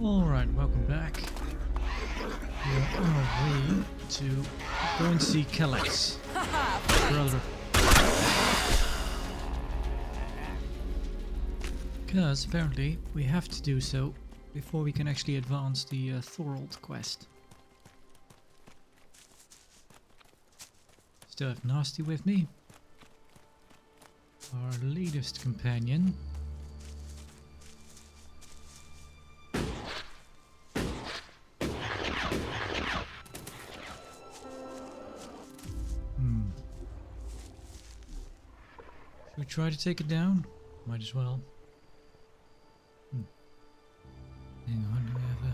Alright, welcome back. We're on our way to go and see Kallax, brother. Because apparently we have to do so before we can actually advance the Thorold quest. Still have Nasty with me, our latest companion. Should we try to take it down? Might as well. Hang on, do we have a...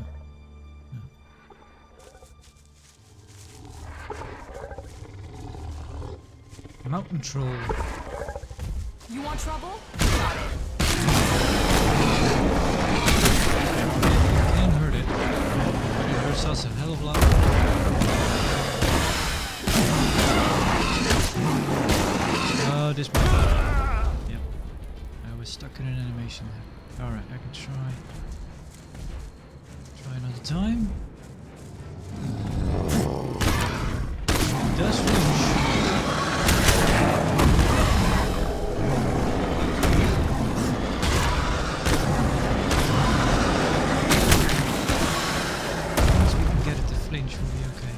No. Mountain troll. You want trouble? Got it. Can't hurt it. It hurts us a hell of a lot. Oh, this might be. Yep. I was stuck in an animation there. Alright, I can try another time. It does flinch. Once we can get it to flinch, we'll be okay.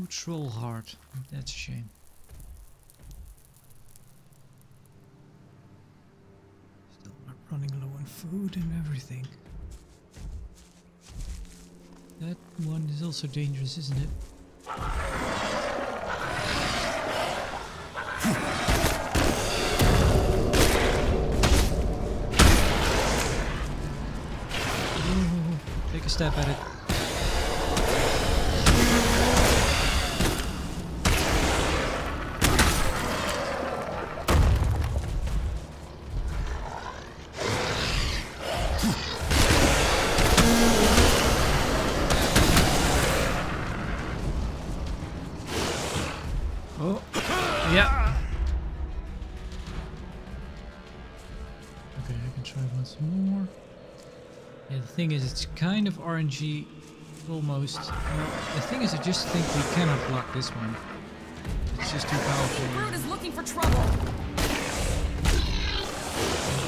Troll heart. That's a shame. Still not running low on food and everything. That one is also dangerous, isn't it? Ooh, take a step at it. Oh, yeah. Okay, I can try once more. Yeah, the thing is, it's kind of RNG, almost. Well, the thing is, I just think we cannot block this one. It's just too powerful. Brute is looking for trouble.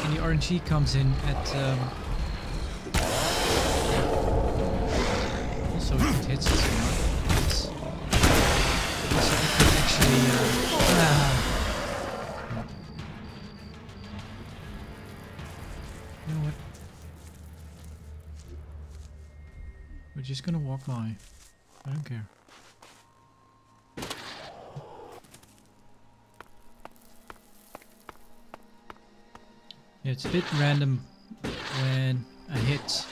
And the RNG comes in at... also, if it hits us, it's... Also, it could actually... You know what? We're just gonna walk by. I don't care. Yeah, it's a bit random when a hit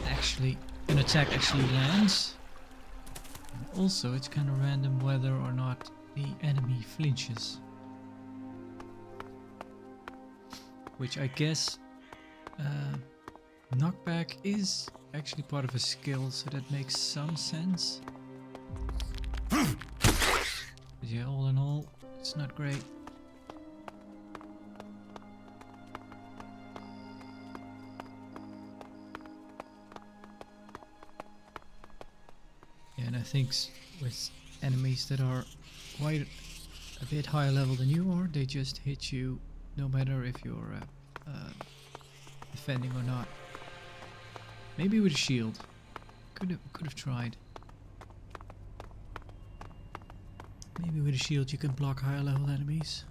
actually... an attack actually lands. Also, it's kind of random whether or not the enemy flinches. Which I guess knockback is actually part of a skill, so that makes some sense. But yeah, all in all, it's not great. And I think with enemies that are quite a bit higher level than you are, they just hit you no matter if you're defending or not. Maybe with a shield. Could have tried. Maybe with a shield you can block higher level enemies.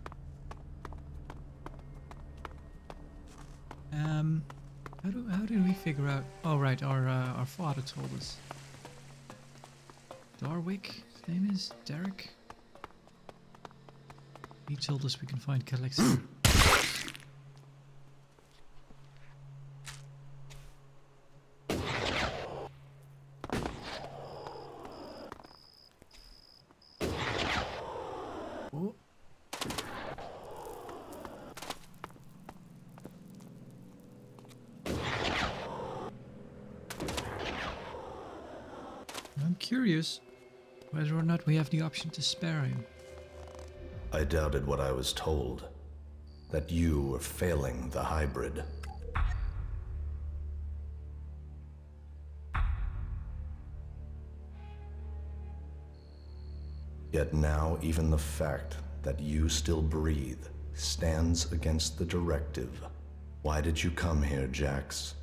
How did we figure out? Oh right, our father told us. Darwick, his name is Derek. He told us we can find Kallax here. curious whether or not we have the option to spare him. I doubted what I was told, that you were failing the hybrid. Yet now even the fact that you still breathe stands against the directive. Why did you come here, Jax?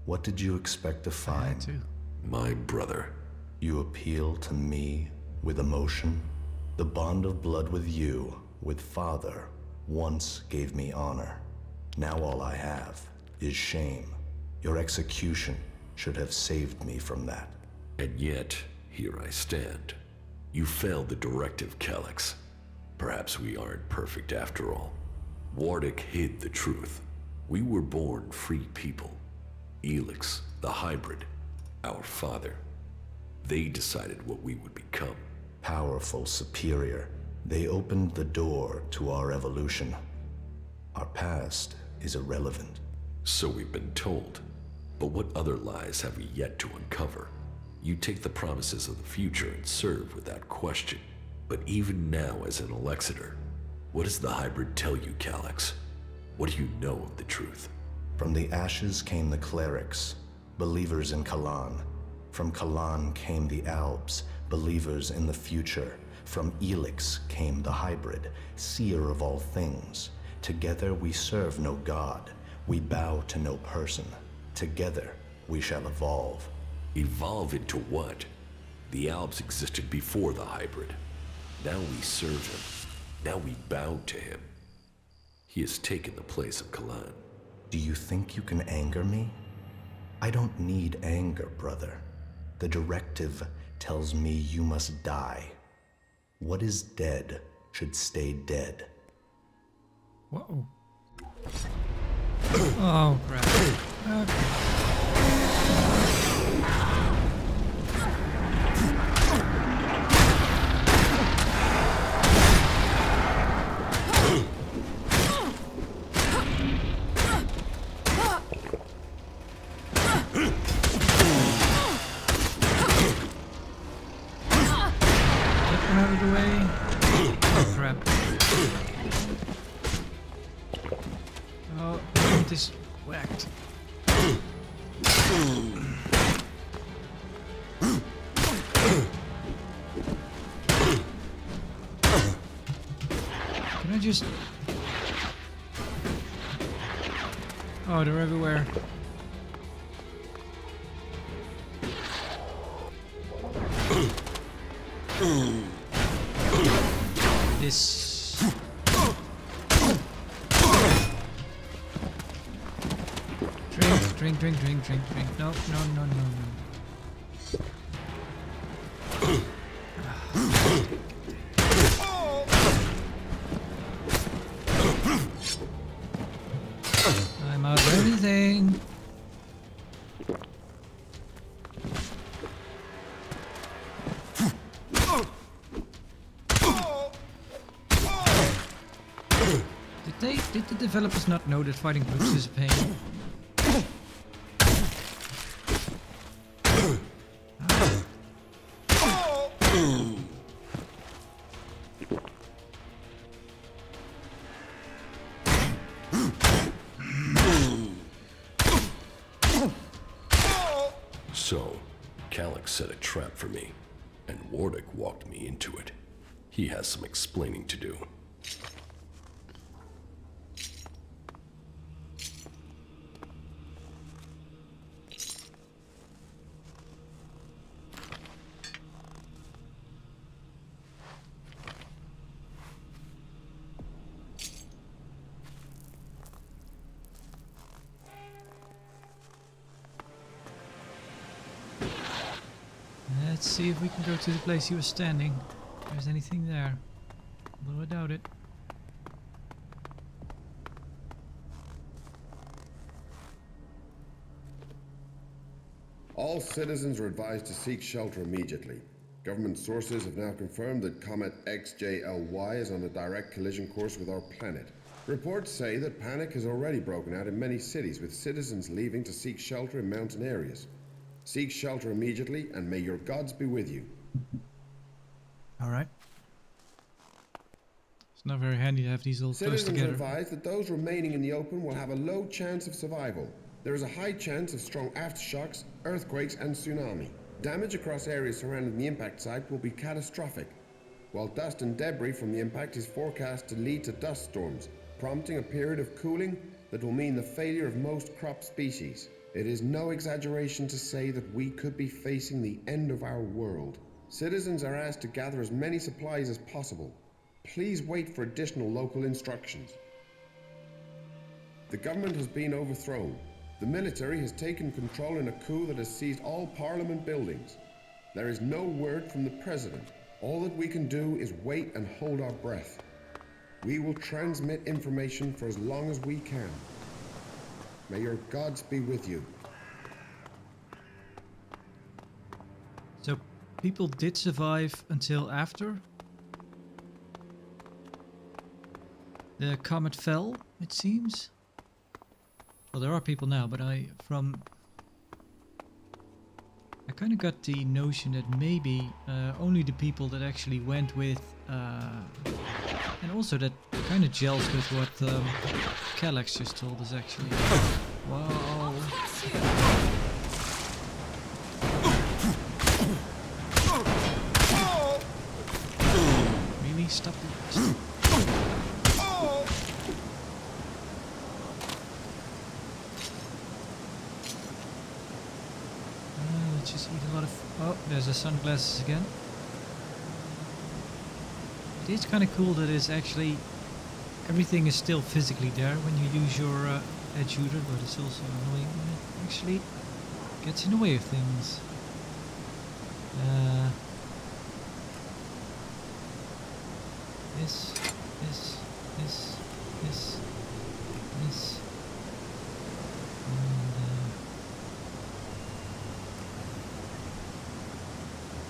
What did you expect to find? My brother. You appeal to me with emotion? The bond of blood with you, with Father, once gave me honor. Now all I have is shame. Your execution should have saved me from that. And yet, here I stand. You failed the directive, Kallax. Perhaps we aren't perfect after all. Nordic hid the truth. We were born free people. ELEX, the hybrid, our father. They decided what we would become. Powerful, superior. They opened the door to our evolution. Our past is irrelevant. So we've been told. But what other lies have we yet to uncover? You take the promises of the future and serve without question. But even now as an Elexiter, what does the hybrid tell you, Kallax? What do you know of the truth? From the ashes came the clerics, believers in Kalan. From Kalan came the Albs, believers in the future. From ELEX came the hybrid, seer of all things. Together we serve no god, we bow to no person. Together we shall evolve. Evolve into what? The Albs existed before the hybrid. Now we serve him. Now we bow to him. He has taken the place of Kalan. Do you think you can anger me? I don't need anger, brother. The directive tells me you must die. What is dead should stay dead. Whoa. Oh, crap. Okay. Out of the way. Oh, crap. Oh, it is whacked. Can I just... Oh, they're everywhere. This... Drink. No. I'm out of everything. Did the developers not know that fighting groups is a pain? So, Kallax set a trap for me, and Nordic walked me into it. He has some explaining to do. Let's see if we can go to the place he was standing. If there's anything there. Although I doubt it. All citizens are advised to seek shelter immediately. Government sources have now confirmed that Comet XJLY is on a direct collision course with our planet. Reports say that panic has already broken out in many cities, with citizens leaving to seek shelter in mountain areas. Seek shelter immediately, and may your gods be with you. Alright. It's not very handy to have these all close Citizens together. advise that those remaining in the open will have a low chance of survival. There is a high chance of strong aftershocks, earthquakes, and tsunami. Damage across areas surrounding the impact site will be catastrophic, while dust and debris from the impact is forecast to lead to dust storms, prompting a period of cooling that will mean the failure of most crop species. It is no exaggeration to say that we could be facing the end of our world. Citizens are asked to gather as many supplies as possible. Please wait for additional local instructions. The government has been overthrown. The military has taken control in a coup that has seized all parliament buildings. There is no word from the president. All that we can do is wait and hold our breath. We will transmit information for as long as we can. May your gods be with you. So people did survive until after the comet fell, it seems. Well, there are people now, but I kind of got the notion that maybe only the people that actually went with, and also that kind of gels with what Kallax just told us actually. Wow. Really? Stop it. Let's just eat a lot of... Oh, there's the sunglasses again. It is kind of cool that it's actually... Everything is still physically there when you use your edge shooter, but it's also annoying when it actually gets in the way of things. This.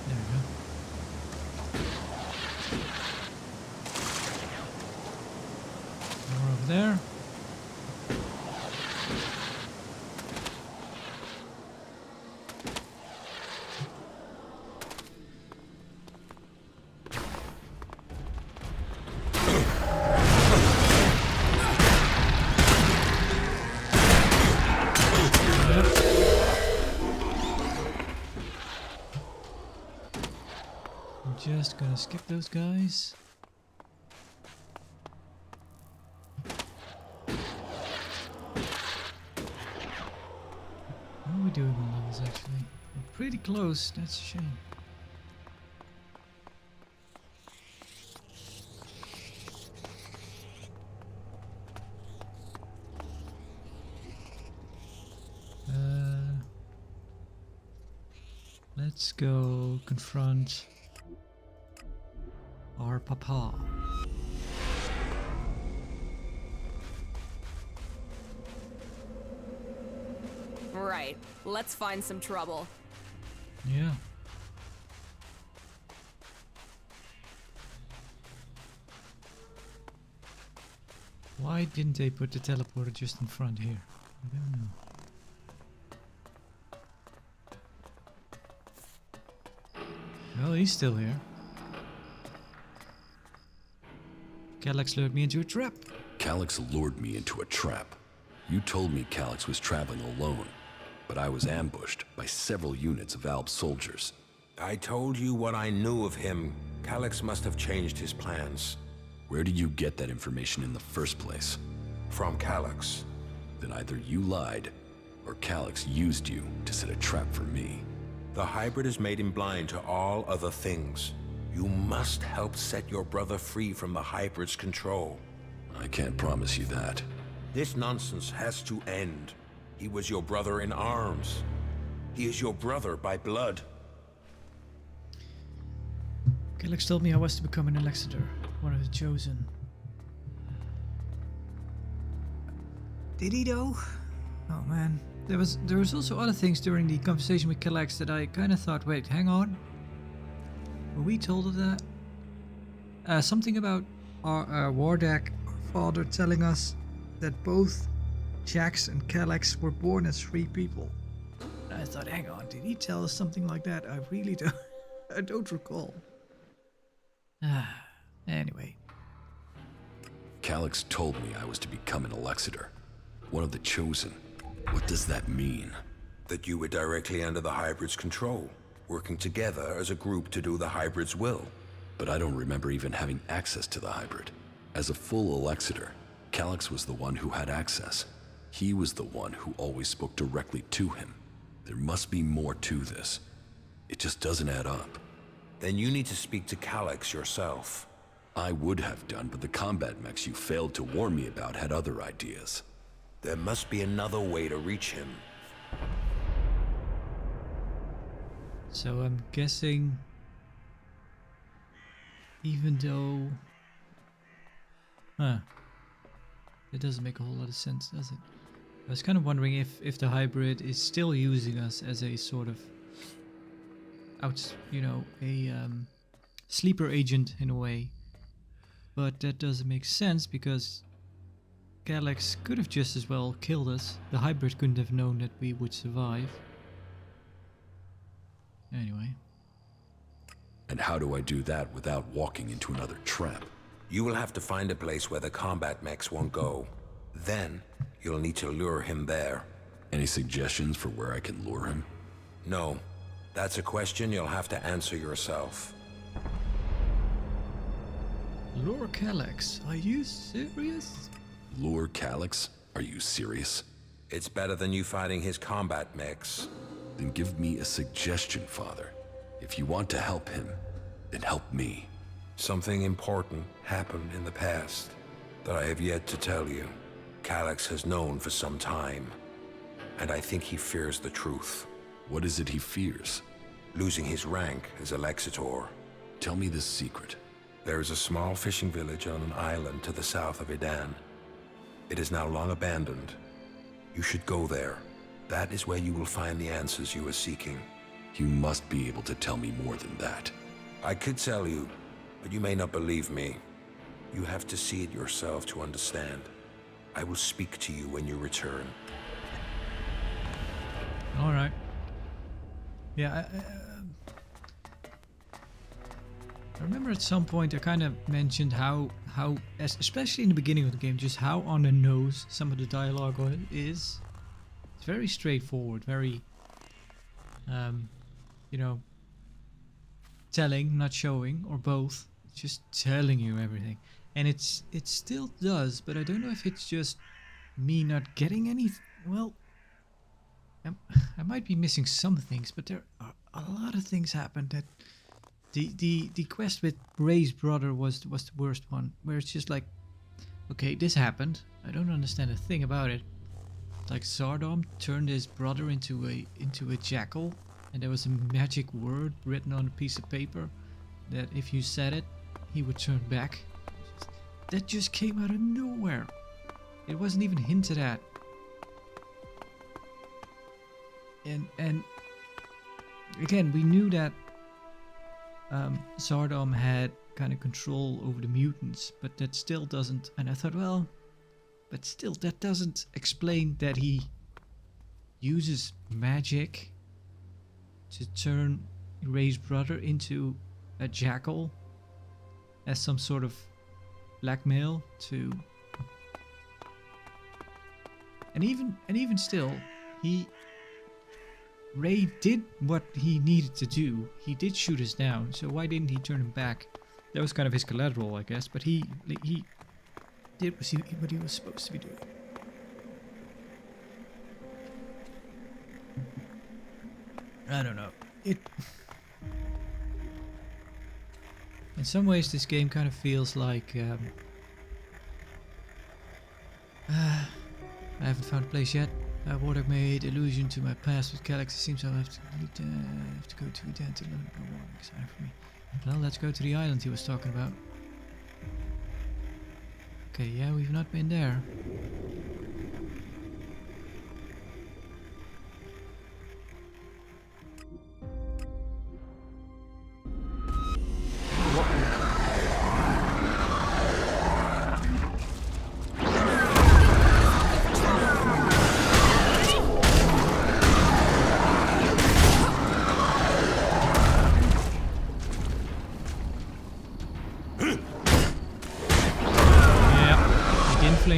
There we go. More over there. Just gonna skip those guys. How are we doing on levels actually? We're pretty close, that's a shame. Let's go confront our papa. Right. Let's find some trouble. Yeah. Why didn't they put the teleporter just in front here? I don't know. Well, he's still here. Kallax lured me into a trap. Kallax lured me into a trap. You told me Kallax was traveling alone, but I was ambushed by several units of Alp soldiers. I told you what I knew of him. Kallax must have changed his plans. Where did you get that information in the first place? From Kallax. Then either you lied, or Kallax used you to set a trap for me. The hybrid has made him blind to all other things. You must help set your brother free from the hybrid's control. I can't promise you that. This nonsense has to end. He was your brother in arms. He is your brother by blood. Kallax told me I was to become an Elexator, one of the chosen. Did he though? Oh man. There was also other things during the conversation with Kallax that I kind of thought, wait, hang on. Were we told of that? Something about our Wardak, our father, telling us that both Jax and Kallax were born as free people. And I thought, hang on, did he tell us something like that? I really don't. I don't recall. Anyway. Kallax told me I was to become an Elexiter, one of the chosen. What does that mean? That you were directly under the hybrid's control, working together as a group to do the hybrid's will. But I don't remember even having access to the hybrid. As a full Elexiter, Kallax was the one who had access. He was the one who always spoke directly to him. There must be more to this. It just doesn't add up. Then you need to speak to Kallax yourself. I would have done, but the combat mechs you failed to warn me about had other ideas. There must be another way to reach him. So I'm guessing, even though... It doesn't make a whole lot of sense, does it? I was kind of wondering if the hybrid is still using us as a sort of... sleeper agent in a way. But that doesn't make sense because Kallax could have just as well killed us. The hybrid couldn't have known that we would survive. Anyway. And how do I do that without walking into another trap? You will have to find a place where the combat mechs won't go. Then, you'll need to lure him there. Any suggestions for where I can lure him? No. That's a question you'll have to answer yourself. Lure Kallax, are you serious? Lure Kallax? Are you serious? It's better than you fighting his combat mechs. Then give me a suggestion, Father. If you want to help him, then help me. Something important happened in the past that I have yet to tell you. Kallax has known for some time, and I think he fears the truth. What is it he fears? Losing his rank as Elexitor. Tell me this secret. There is a small fishing village on an island to the south of Idan. It is now long abandoned. You should go there. That is where you will find the answers you are seeking. You must be able to tell me more than that. I could tell you, but you may not believe me. You have to see it yourself to understand. I will speak to you when you return. All right. Yeah, I remember at some point I kind of mentioned how especially in the beginning of the game, just how on the nose some of the dialogue is. It's very straightforward, very, telling, not showing, or both. It's just telling you everything. And it still does, but I don't know if it's just me not getting any. Well, I might be missing some things, but there are a lot of things happened that the quest with Ray's brother was the worst one, where it's just like, okay, this happened. I don't understand a thing about it. Like Zardom turned his brother into a jackal, and there was a magic word written on a piece of paper that if you said it, he would turn back. That just came out of nowhere. It wasn't even hinted at. And again, we knew that Zardom had kind of control over the mutants, but that still doesn't. And I thought, well, but still, that doesn't explain that he uses magic to turn Ray's brother into a jackal as some sort of blackmail to. And even still, Ray did what he needed to do. He did shoot us down, so why didn't he turn him back? That was kind of his collateral, I guess, but he did what he was supposed to be doing. I don't know. In some ways, this game kind of feels like I haven't found a place yet. What I've made allusion to my past with Kallax. It seems I'll have to go to Idan to learn more. Exciting for me. Well, let's go to the island he was talking about. Okay, yeah, we've not been there.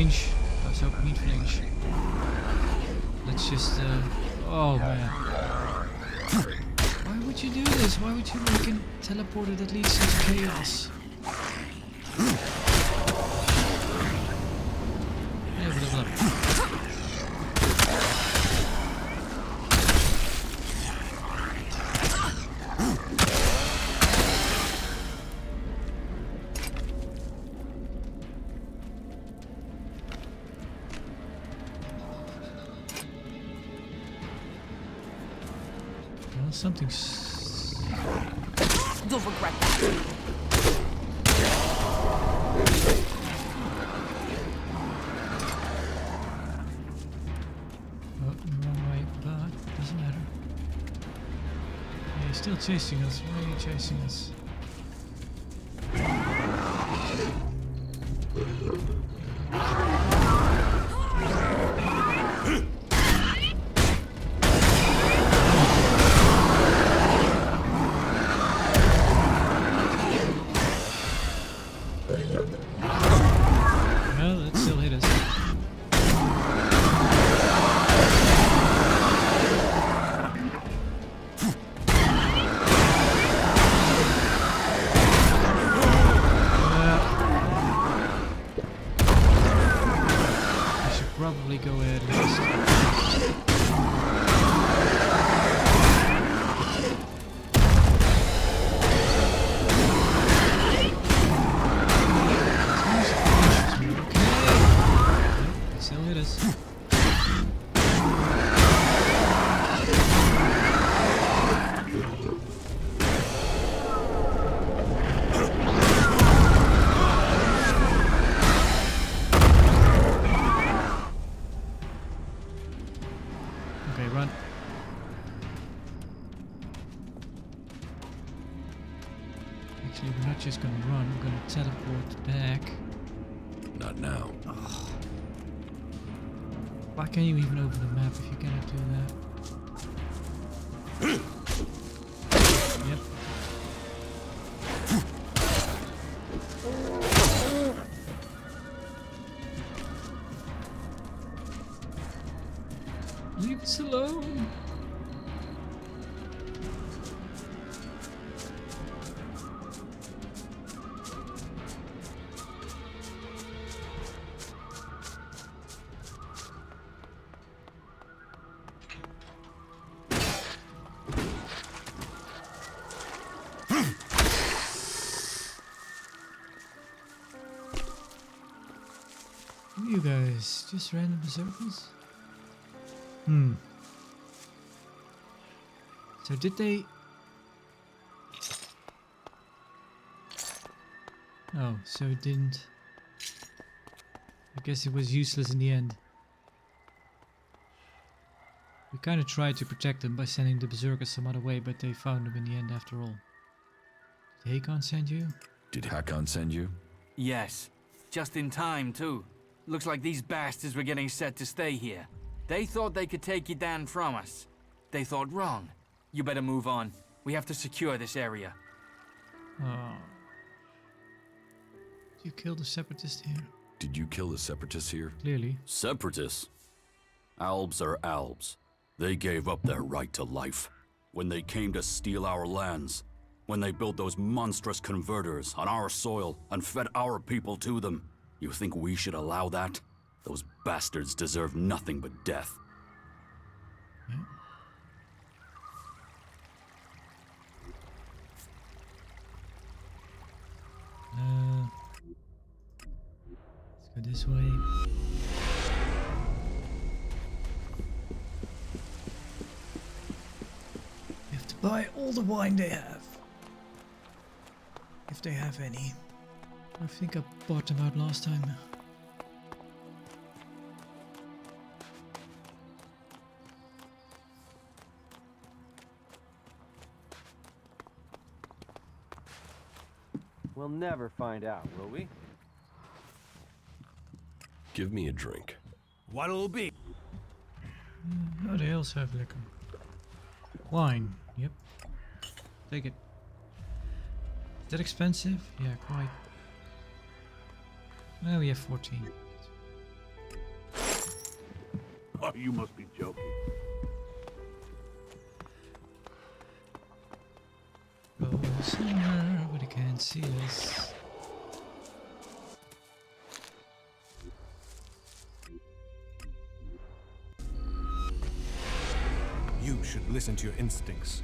flange. I was hoping he'd flange. Let's just, oh man. Why would you do this? Why would you make a teleporter that leads to chaos? Yeah, level up. Something's... You'll regret that. Oh, wrong way, but doesn't matter. Yeah, he's still chasing us. Why are you chasing us? Well, it still hit us. I should probably go ahead and just... Still hit us. Okay, run. Actually, we're not just gonna run, we're gonna teleport back. Not now. Why can't you even open the map if you cannot do that? Yep. Leave us alone. You guys, just random berserkers? So did they... Oh, so it didn't... I guess it was useless in the end. We kind of tried to protect them by sending the berserkers some other way, but they found them in the end after all. Did Hakon send you? Did Hakon send you? Yes. Just in time, too. Looks like these bastards were getting set to stay here. They thought they could take you down from us. They thought wrong. You better move on. We have to secure this area. Oh. Did you kill the separatist here? Did you kill the separatists here? Clearly. Separatists. Albs are Albs. They gave up their right to life. When they came to steal our lands. When they built those monstrous converters on our soil and fed our people to them. You think we should allow that? Those bastards deserve nothing but death. Yeah. Let's go this way. You have to buy all the wine they have. If they have any. I think I bought them out last time. We'll never find out, will we? Give me a drink. What'll it be? Oh, they also have liquor. Wine. Yep. Take it. Is that expensive? Yeah, quite. Well, we have 14. Oh, you must be joking. Go somewhere where they can't see us. You should listen to your instincts.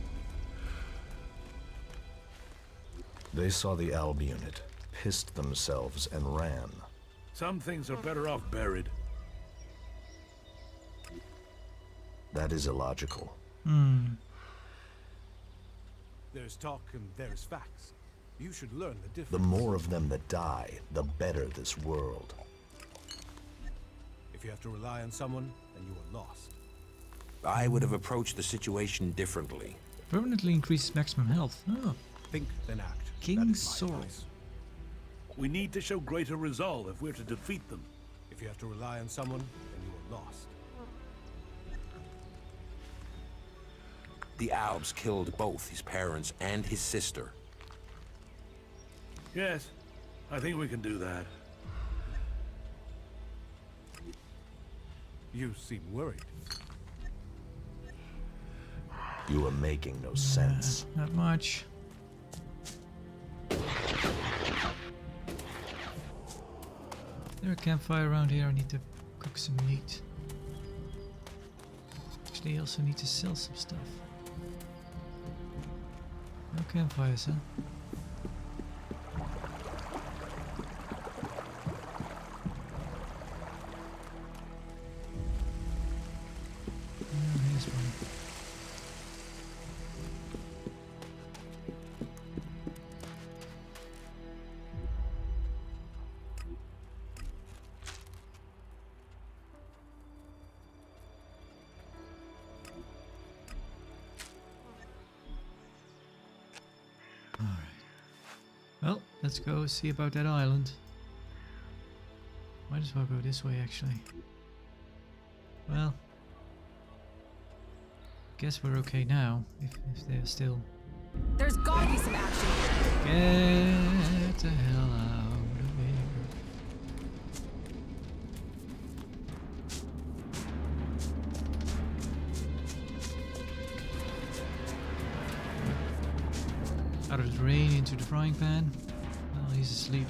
They saw the Alb unit, pissed themselves, and ran. Some things are better off buried. That is illogical. There's talk and there's facts. You should learn the difference. The more of them that die, the better this world. If you have to rely on someone, then you are lost. I would have approached the situation differently. Permanently increases maximum health. Oh. Think, then act. King's Sword. We need to show greater resolve if we're to defeat them. If you have to rely on someone, then you are lost. The Albs killed both his parents and his sister. Yes, I think we can do that. You seem worried. You are making no sense. Not much. Is there a campfire around here? I need to cook some meat. Actually, I also need to sell some stuff. No campfires, huh? Oh, here's one. Well, let's go see about that island. Might as well go this way, actually. Well, guess we're okay now, if they're still... There's gotta be some action here. Get the hell out of here. Out of the rain into the frying pan. Well, he's asleep.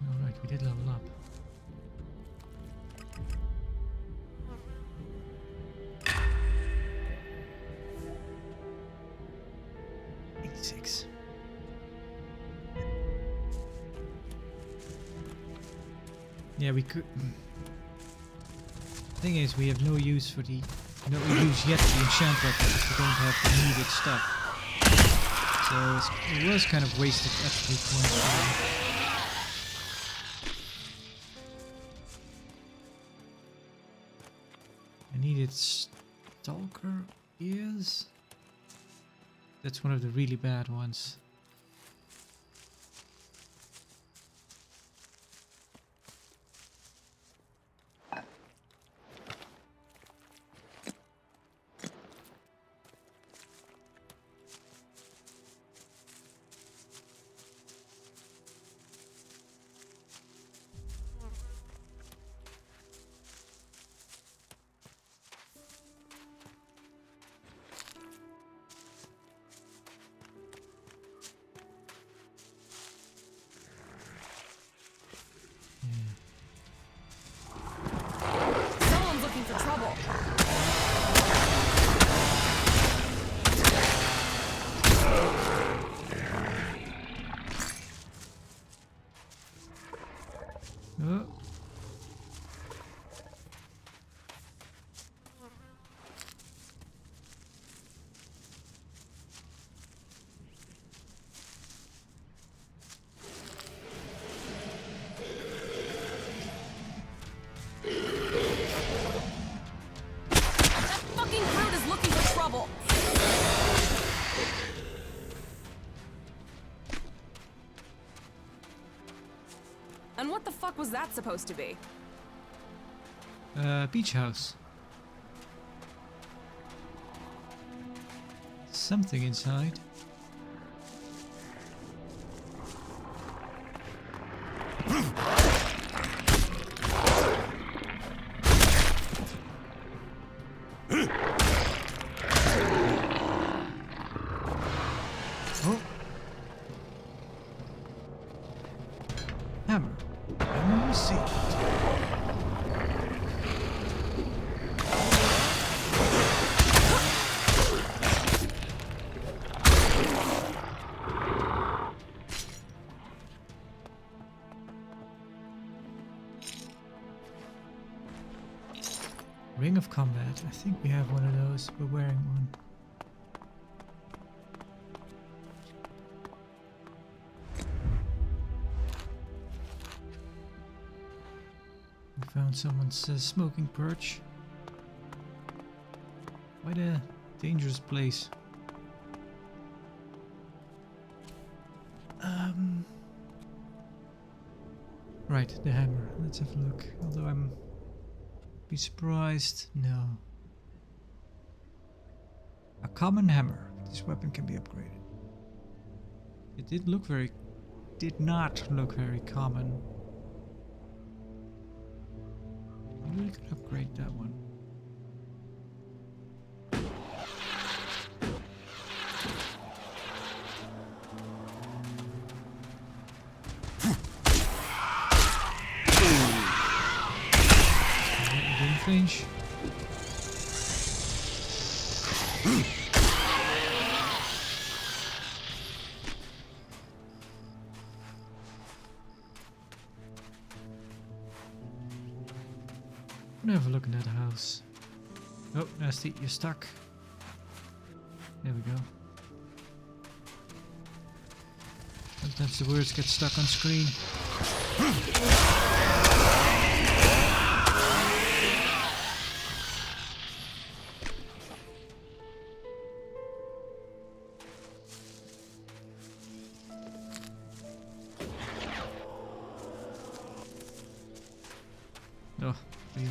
Alright, we did level up. Yeah, we could. Thing is, we have no use for the. No use yet for the enchant weapon because we don't have the needed stuff. So it was kind of wasted attribute points. I needed Stalker ears. That's one of the really bad ones. Someone's looking for trouble. Oh. That fucking brute is looking for trouble. And what the fuck was that supposed to be? Beach house. something inside. Oh. Hammer. Hammer received. Ring of Combat. I think we have one of those. We're wearing one. We found someone's smoking perch. Quite a dangerous place. Right, the hammer. Let's have a look. Although I'm be surprised. No. A common hammer. This weapon can be upgraded. It did not look very common. Maybe we could upgrade that one. Flinch. I'm gonna have a look in that house. Oh, nasty, you're stuck. There we go. Sometimes the words get stuck on screen. Oh, really?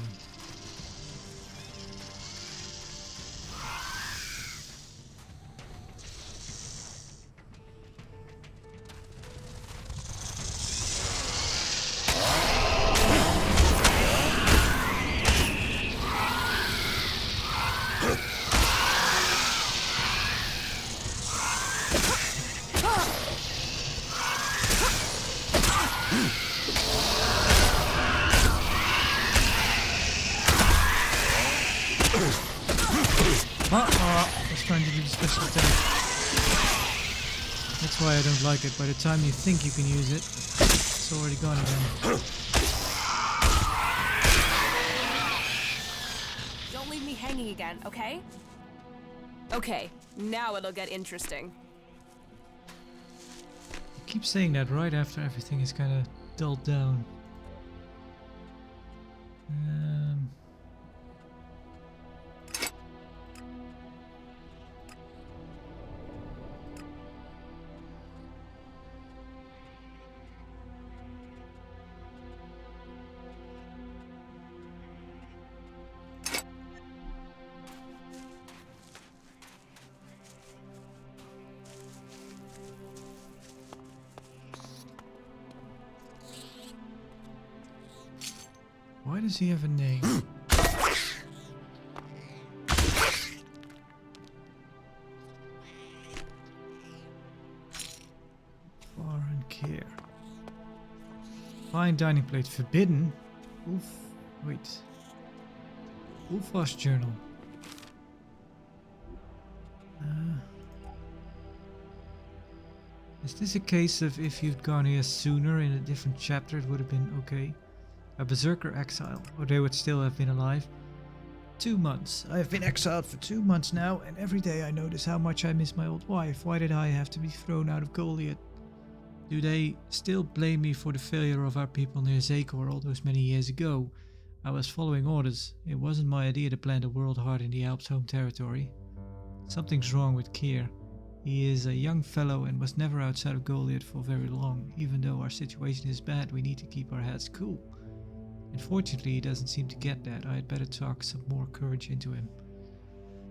I was trying to do the special attack. That's why I don't like it. By the time you think you can use it, it's already gone again. Don't leave me hanging again, okay? Okay, now it'll get interesting. I keep saying that right after everything is kind of dulled down. Why does he have a name? Foreign care. Fine dining plate forbidden. Oof. Wait. Ulfa's journal. Is this a case of if you'd gone here sooner in a different chapter it would have been okay? A berserker exile, or they would still have been alive. 2 months. I have been exiled for 2 months now, and every day I notice how much I miss my old wife. Why did I have to be thrown out of Goliath? Do they still blame me for the failure of our people near Zakor all those many years ago? I was following orders. It wasn't my idea to plant a world heart in the Alps' home territory. Something's wrong with Kier. He is a young fellow and was never outside of Goliath for very long. Even though our situation is bad, we need to keep our heads cool. Unfortunately, he doesn't seem to get that. I had better talk some more courage into him.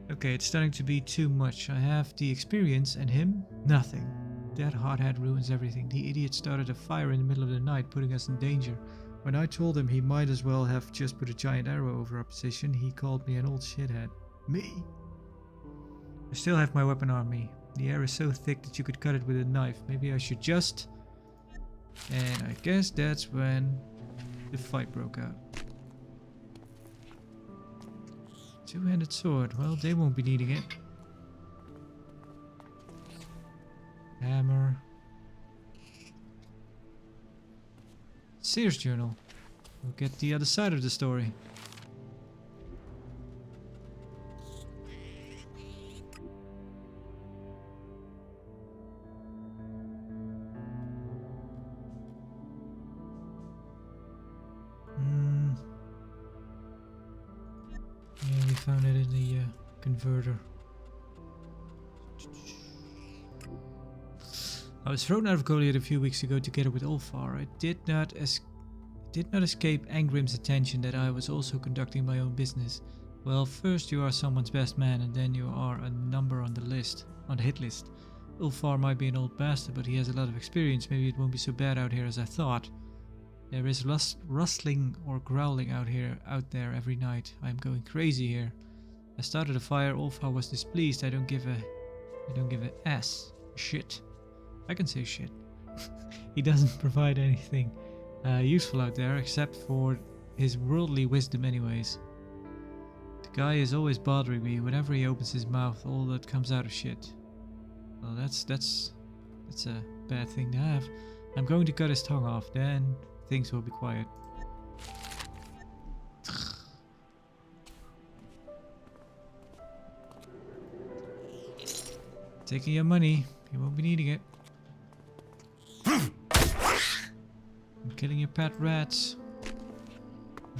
Okay, it's starting to be too much. I have the experience and him, nothing. That hothead ruins everything. The idiot started a fire in the middle of the night, putting us in danger. When I told him he might as well have just put a giant arrow over our position, he called me an old shithead. Me? I still have my weapon on me. The air is so thick that you could cut it with a knife. Maybe I should just... And I guess that's when the fight broke out. Two-handed sword. Well, they won't be needing it. Hammer. Sears journal. We'll get the other side of the story. Yeah, we found it in the converter. I was thrown out of Goliath a few weeks ago together with Ulfar. I did not escape Angrim's attention that I was also conducting my own business. Well, first you are someone's best man, and then you are a number on the hit list. Ulfar might be an old bastard, but he has a lot of experience. Maybe it won't be so bad out here as I thought. There is rustling or growling out there every night. I am going crazy here. I started a fire. Ulfar was displeased. I don't give a ass. Shit. I can say shit. He doesn't provide anything useful out there except for his worldly wisdom anyways. The guy is always bothering me. Whenever he opens his mouth, all that comes out of shit. Well, that's a bad thing to have. I'm going to cut his tongue off, then things will be quiet. Taking your money. You won't be needing it. I'm killing your pet rats.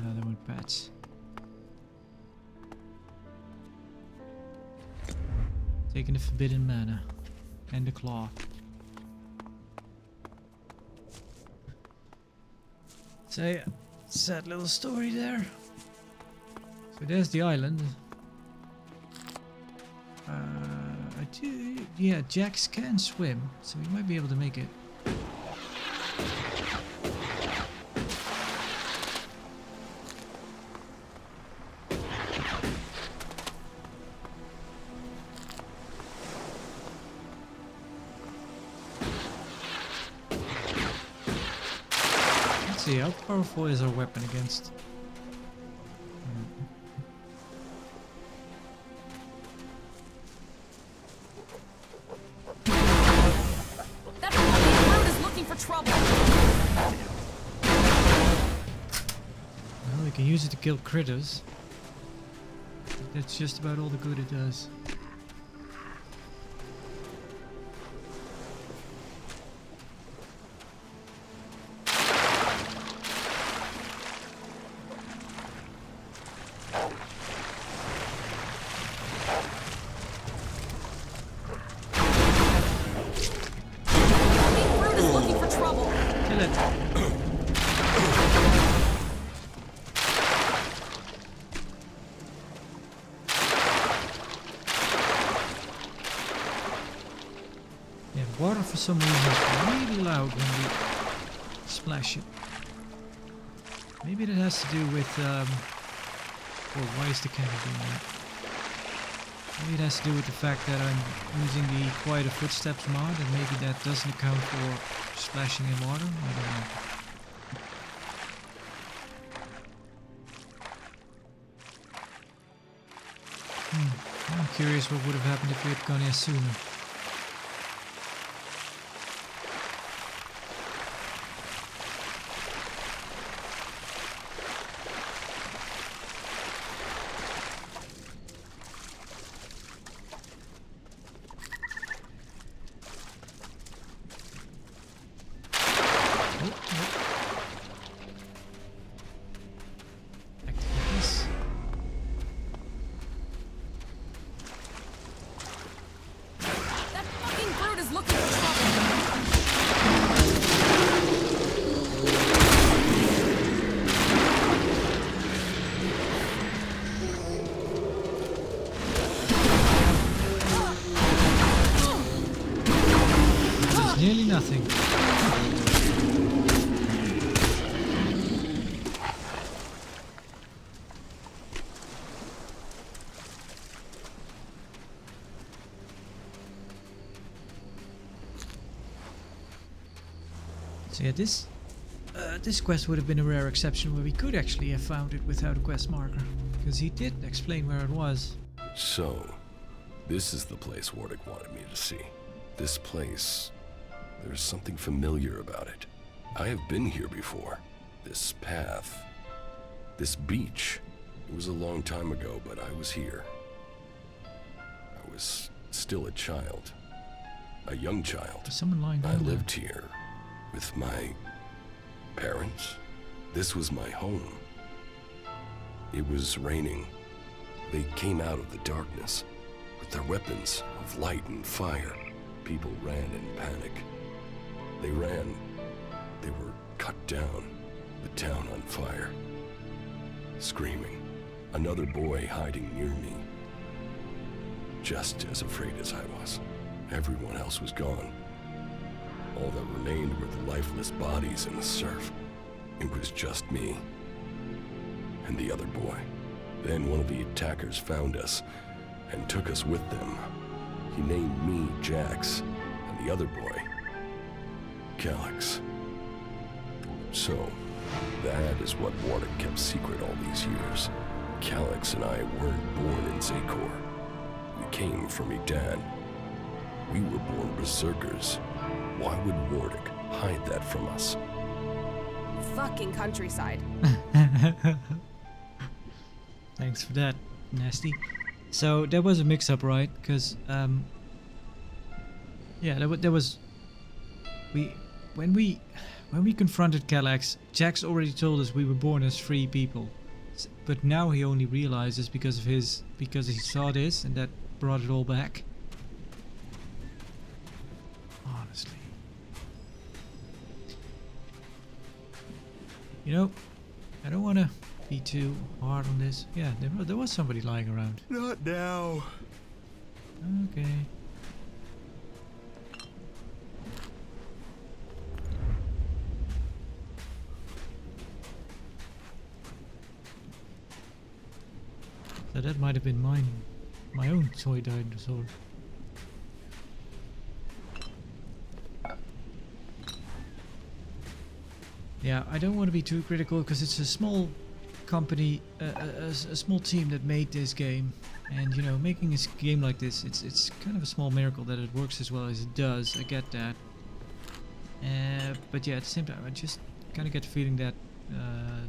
No, they weren't pets. Taking the forbidden mana. And the claw. So yeah, sad little story there. So there's the island. Yeah, Jax can swim, so we might be able to make it. Let's see, how powerful is our weapon against? Can use it to kill critters. That's just about all the good it does. Water for some reason is really loud when we splash it. Maybe that has to do with why is the camera doing that? Maybe it has to do with the fact that I'm using the Quieter Footsteps mod, and maybe that doesn't account for splashing in water. I don't know. I'm curious what would have happened if we had gone here sooner. Nearly nothing. So yeah, this quest would have been a rare exception where we could actually have found it without a quest marker, because he did explain where it was. So, this is the place Wardic wanted me to see. This place, there's something familiar about it. I have been here before. This path, this beach. It was a long time ago, but I was here. I was still a child. A young child. There's someone lying down I there. lived here with my parents. This was my home. It was raining. They came out of the darkness with their weapons of light and fire. People ran in panic. They ran. They were cut down. The town on fire. Screaming. Another boy hiding near me. Just as afraid as I was. Everyone else was gone. All that remained were the lifeless bodies in the surf. It was just me. And the other boy. Then one of the attackers found us and took us with them. He named me Jax, and the other boy, Kallax. So, that is what Wardic kept secret all these years. Kallax and I weren't born in Zakor. We came from Edan. We were born berserkers. Why would Wardic hide that from us? Fucking countryside. Thanks for that, Nasty. So there was a mix-up, right? Because yeah, there was. When we confronted Kallax, Jax already told us we were born as free people, but now he only realizes because he saw this and that brought it all back. Honestly, you know, I don't want to be too hard on this. Yeah, there was somebody lying around. Not now. Okay. So that might have been my own toy dinosaur. Yeah, I don't want to be too critical because it's a small company, a small team that made this game, and you know, making a game like this, it's kind of a small miracle that it works as well as it does. I get that, but yeah, at the same time, I just kind of get the feeling that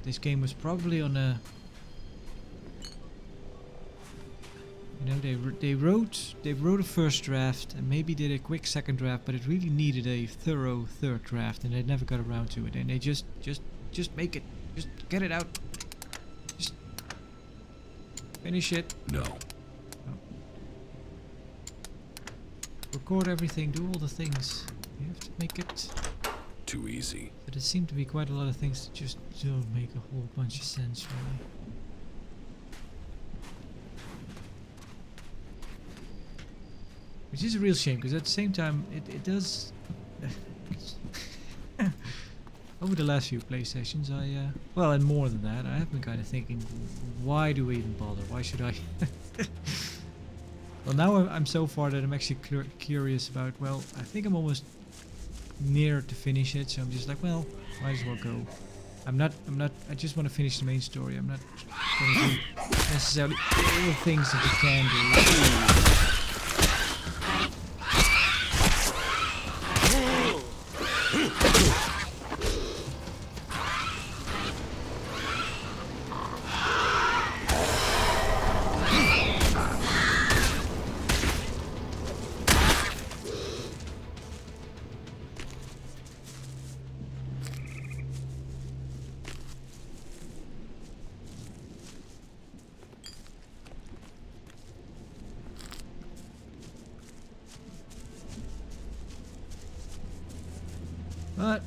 this game was probably on a, you know, they wrote a first draft and maybe did a quick second draft, but it really needed a thorough third draft, and they never got around to it. And they just make it, just get it out. Finish it. No. Record everything, do all the things. You have to make it Too easy. But there seem to be quite a lot of things that just don't make a whole bunch of sense, really. Which is a real shame, because at the same time, it does... Over the last few play sessions, well, and more than that, I have been kind of thinking, why do we even bother? Why should I? Well, now I'm so far that I'm actually curious about, well, I think I'm almost near to finish it, so I'm just like, well, might as well go. I just want to finish the main story. I'm not going to do necessarily all the things that you can do. But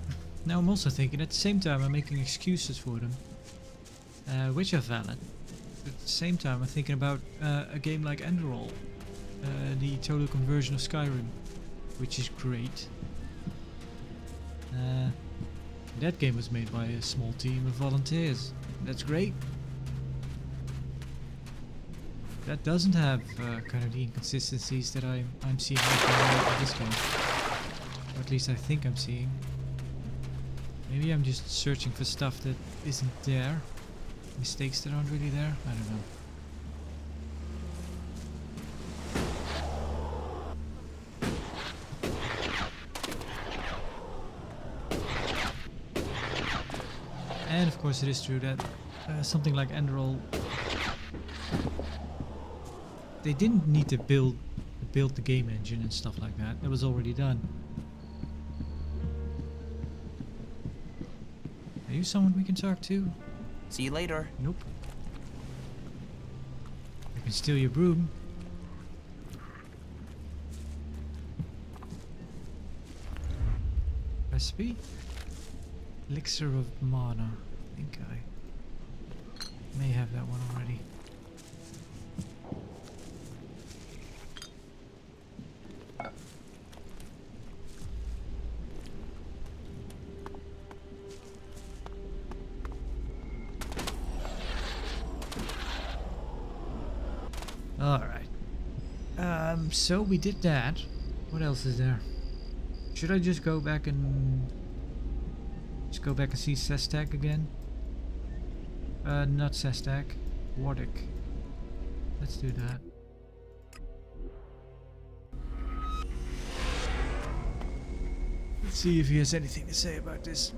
now I'm also thinking, at the same time I'm making excuses for them, which are valid. But at the same time I'm thinking about a game like Overhaul, the total conversion of Skyrim, which is great. That game was made by a small team of volunteers. That's great. That doesn't have kind of the inconsistencies that I'm seeing in this game. Or at least I think I'm seeing. Maybe I'm just searching for stuff that isn't there. Mistakes that aren't really there. I don't know. And of course it is true that something like Enderall, they didn't need to build the game engine and stuff like that. That was already done. Are you someone we can talk to? See you later. Nope. I can steal your broom. Recipe? Elixir of mana. I think I may have that one already. Alright. So we did that. What else is there? Should I just go back and see Sestak again? Not Sestak. Wardic. Let's do that. Let's see if he has anything to say about this.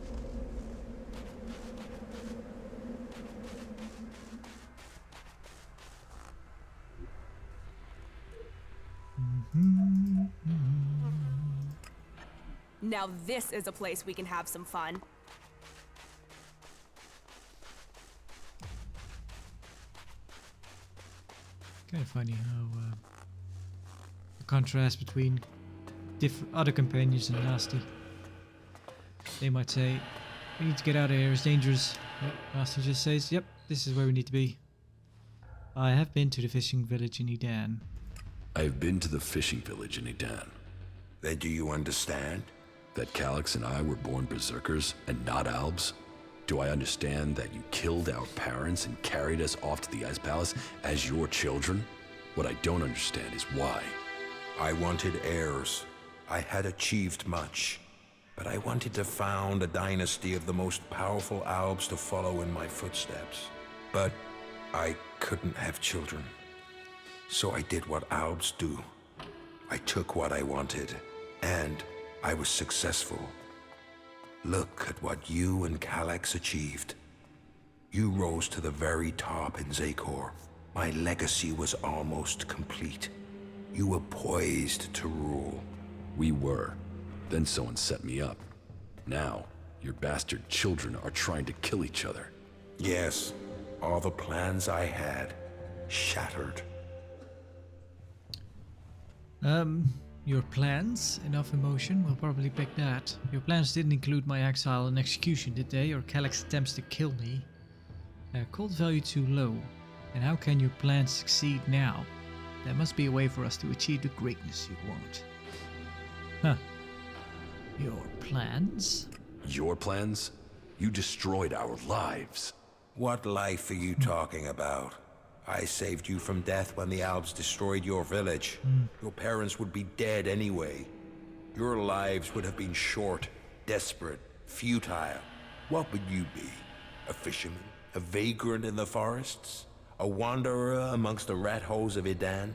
Now this is a place we can have some fun. Kind of funny how the contrast between other companions and Nasty. They might say, "We need to get out of here. It's dangerous." But Nasty just says, "Yep, this is where we need to be." I have been to the fishing village in Edan. I've been to the fishing village in Edan. Then do you understand? That Kallax and I were born berserkers and not Albs? Do I understand that you killed our parents and carried us off to the Ice Palace as your children? What I don't understand is why. I wanted heirs. I had achieved much. But I wanted to found a dynasty of the most powerful Albs to follow in my footsteps. But I couldn't have children. So I did what Albs do. I took what I wanted, and I was successful. Look at what you and Kallax achieved. You rose to the very top in Zakor. My legacy was almost complete. You were poised to rule. We were. Then someone set me up. Now, your bastard children are trying to kill each other. Yes, all the plans I had shattered. Your plans? Enough emotion? We'll probably pick that. Your plans didn't include my exile and execution, did they? Or Kallax attempts to kill me? Cult value too low. And how can your plans succeed now? There must be a way for us to achieve the greatness you want. Huh. Your plans? Your plans? You destroyed our lives. What life are you talking about? I saved you from death when the Albs destroyed your village. Your parents would be dead anyway. Your lives would have been short, desperate, futile. What would you be? A fisherman? A vagrant in the forests? A wanderer amongst the rat holes of Edan?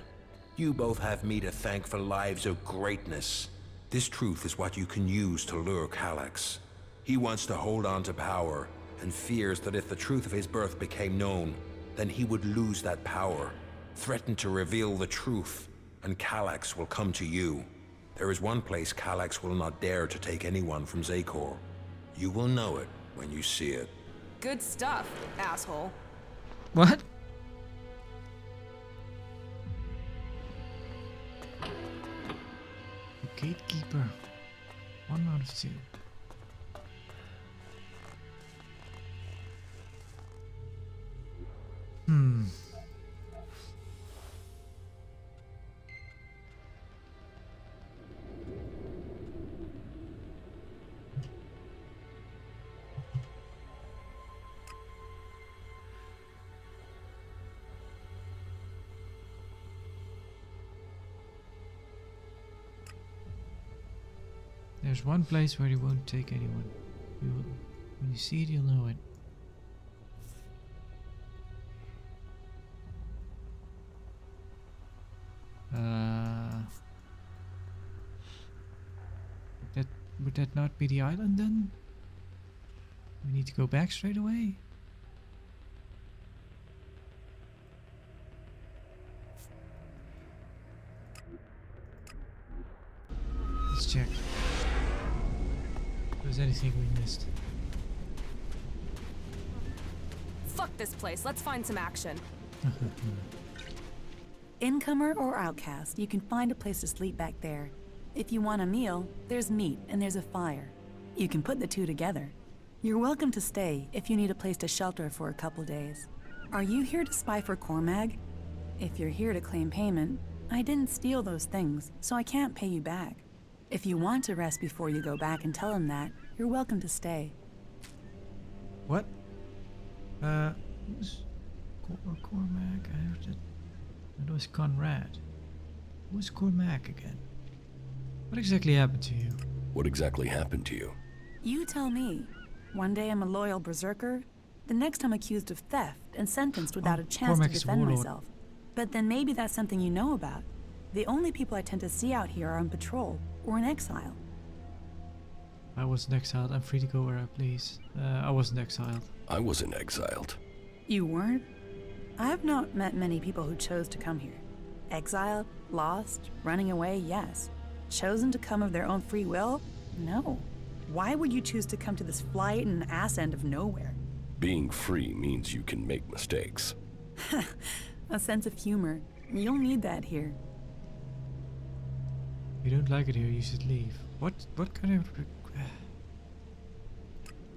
You both have me to thank for lives of greatness. This truth is what you can use to lure Kallax. He wants to hold on to power, and fears that if the truth of his birth became known, then he would lose that power, threaten to reveal the truth, and Kallax will come to you. There is one place Kallax will not dare to take anyone from Zakor. You will know it when you see it. Good stuff, asshole. What? The Gatekeeper. 1 out of 2. There's one place where he won't take anyone. When you see it, you'll know it. Would that not be the island then? We need to go back straight away. Let's check. If there's anything we missed. Fuck this place. Let's find some action. Incomer or outcast, you can find a place to sleep back there. If you want a meal, there's meat and there's a fire. You can put the two together. You're welcome to stay if you need a place to shelter for a couple days. Are you here to spy for Cormag? If you're here to claim payment, I didn't steal those things, so I can't pay you back. If you want to rest before you go back and tell him that, you're welcome to stay. What? Who's Cormac? I heard that was Conrad. Who's Cormac again? What exactly happened to you? What exactly happened to you? You tell me. One day I'm a loyal berserker, the next I'm accused of theft and sentenced without a chance Cormac to is defend warlord. myself. But then maybe that's something you know about. The only people I tend to see out here are on patrol or in exile. I wasn't exiled. I'm free to go where I please. I wasn't exiled. I wasn't exiled. You weren't? I have not met many people who chose to come here. Exiled, lost, running away, yes. Chosen to come of their own free will? No. Why would you choose to come to this flight and ass end of nowhere? Being free means you can make mistakes. A sense of humor. You'll need that here. If you don't like it here, you should leave. What kind of...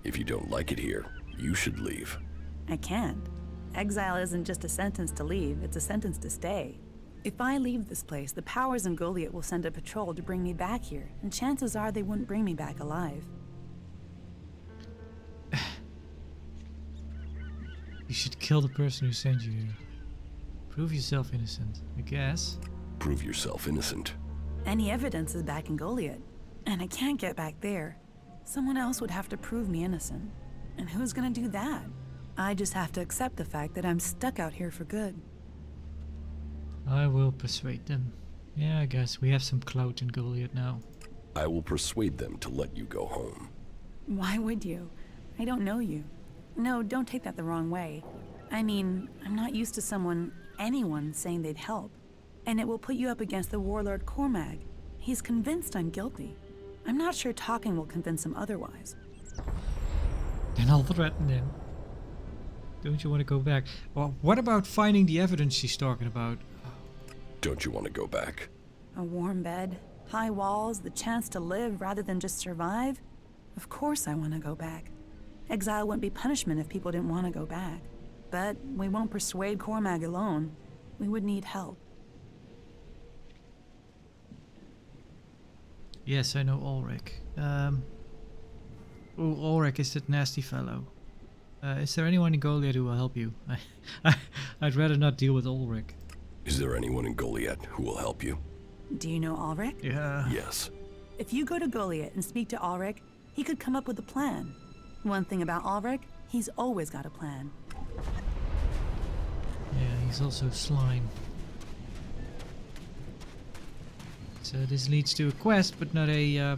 If you don't like it here, you should leave. I can't. Exile isn't just a sentence to leave, it's a sentence to stay. If I leave this place, the powers in Goliath will send a patrol to bring me back here, and chances are they wouldn't bring me back alive. You should kill the person who sent you here. Prove yourself innocent, I guess. Prove yourself innocent. Any evidence is back in Goliath, and I can't get back there. Someone else would have to prove me innocent. And who's gonna do that? I just have to accept the fact that I'm stuck out here for good. I will persuade them. Yeah, I guess we have some clout in Goliath now. I will persuade them to let you go home. Why would you? I don't know you. No, don't take that the wrong way. I mean, I'm not used to anyone saying they'd help. And it will put you up against the warlord Cormag. He's convinced I'm guilty. I'm not sure talking will convince him otherwise. Then I'll threaten him. Don't you want to go back? Well, what about finding the evidence she's talking about? Don't you want to go back? A warm bed, high walls, the chance to live rather than just survive? Of course I want to go back. Exile wouldn't be punishment if people didn't want to go back. But we won't persuade Cormag alone. We would need help. Yes, I know Ulrich. Ulrich is that nasty fellow. Is there anyone in Goliath who will help you? I'd rather not deal with Ulrich. Is there anyone in Goliath who will help you? Do you know Ulrich? Yeah. Yes. If you go to Goliath and speak to Ulrich, he could come up with a plan. One thing about Ulrich, he's always got a plan. Yeah, he's also slime. So this leads to a quest, but not a...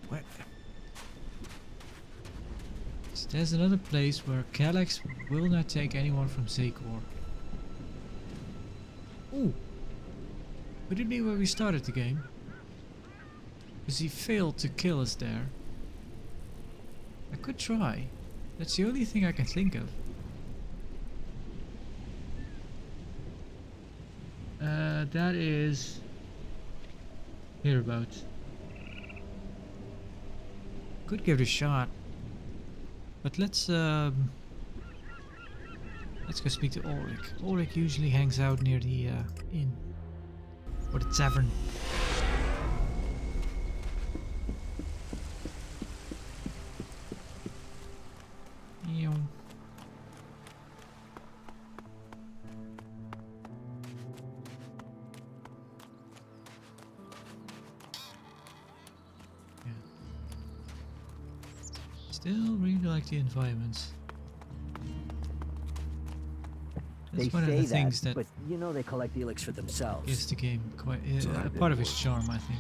What? So there's another place where Kallax will not take anyone from Zakor. Ooh! Would it be where we started the game? Because he failed to kill us there. I could try. That's the only thing I can think of. That is hereabouts. Could give it a shot, but let's go speak to Ulrich. Ulrich usually hangs out near the inn or the tavern. Still really like the environments. That's They one of say the things that but you know they collect ELEX for themselves. gives the game quite a part of its charm, I think.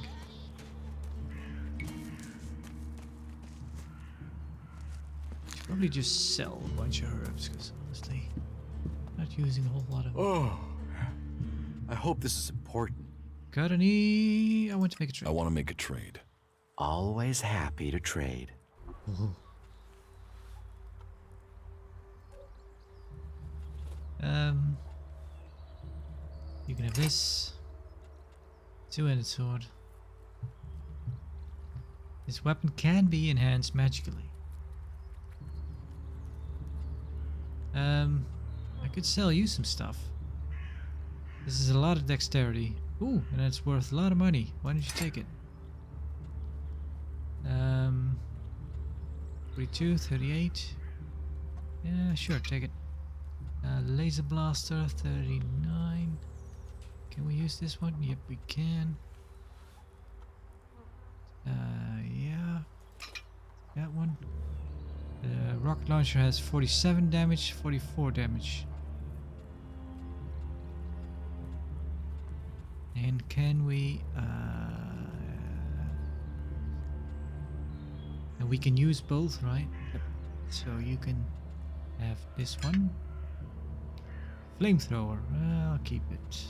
Should probably just sell a bunch of herbs, because honestly, not using a whole lot of them. Oh, I hope this is important. Got any? I want to make a trade. I want to make a trade. Always happy to trade. You can have this. Two-handed sword. This weapon can be enhanced magically. I could sell you some stuff. This is a lot of dexterity. Ooh, and that's worth a lot of money. Why don't you take it? 42, 38. Yeah, sure, take it. Laser blaster, 39. Can we use this one? Yep, we can. Yeah. That one. The rocket launcher has 47 damage, 44 damage. And can we... and we can use both, right? Yep. So you can have this one. Flamethrower, I'll keep it.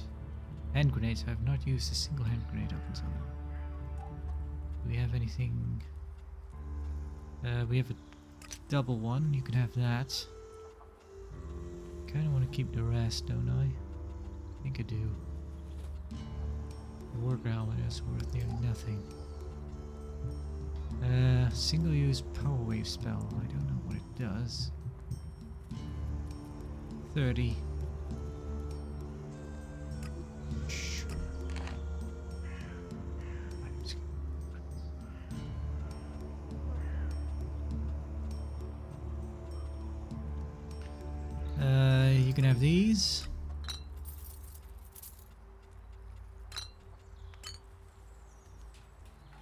Hand grenades, I have not used a single hand grenade up until now. Do we have anything? We have a double one, you can have that. Kinda want to keep the rest, don't I? I think I do. The work helmet is worth nearly nothing. Single use power wave spell, I don't know what it does. 30. You can have these.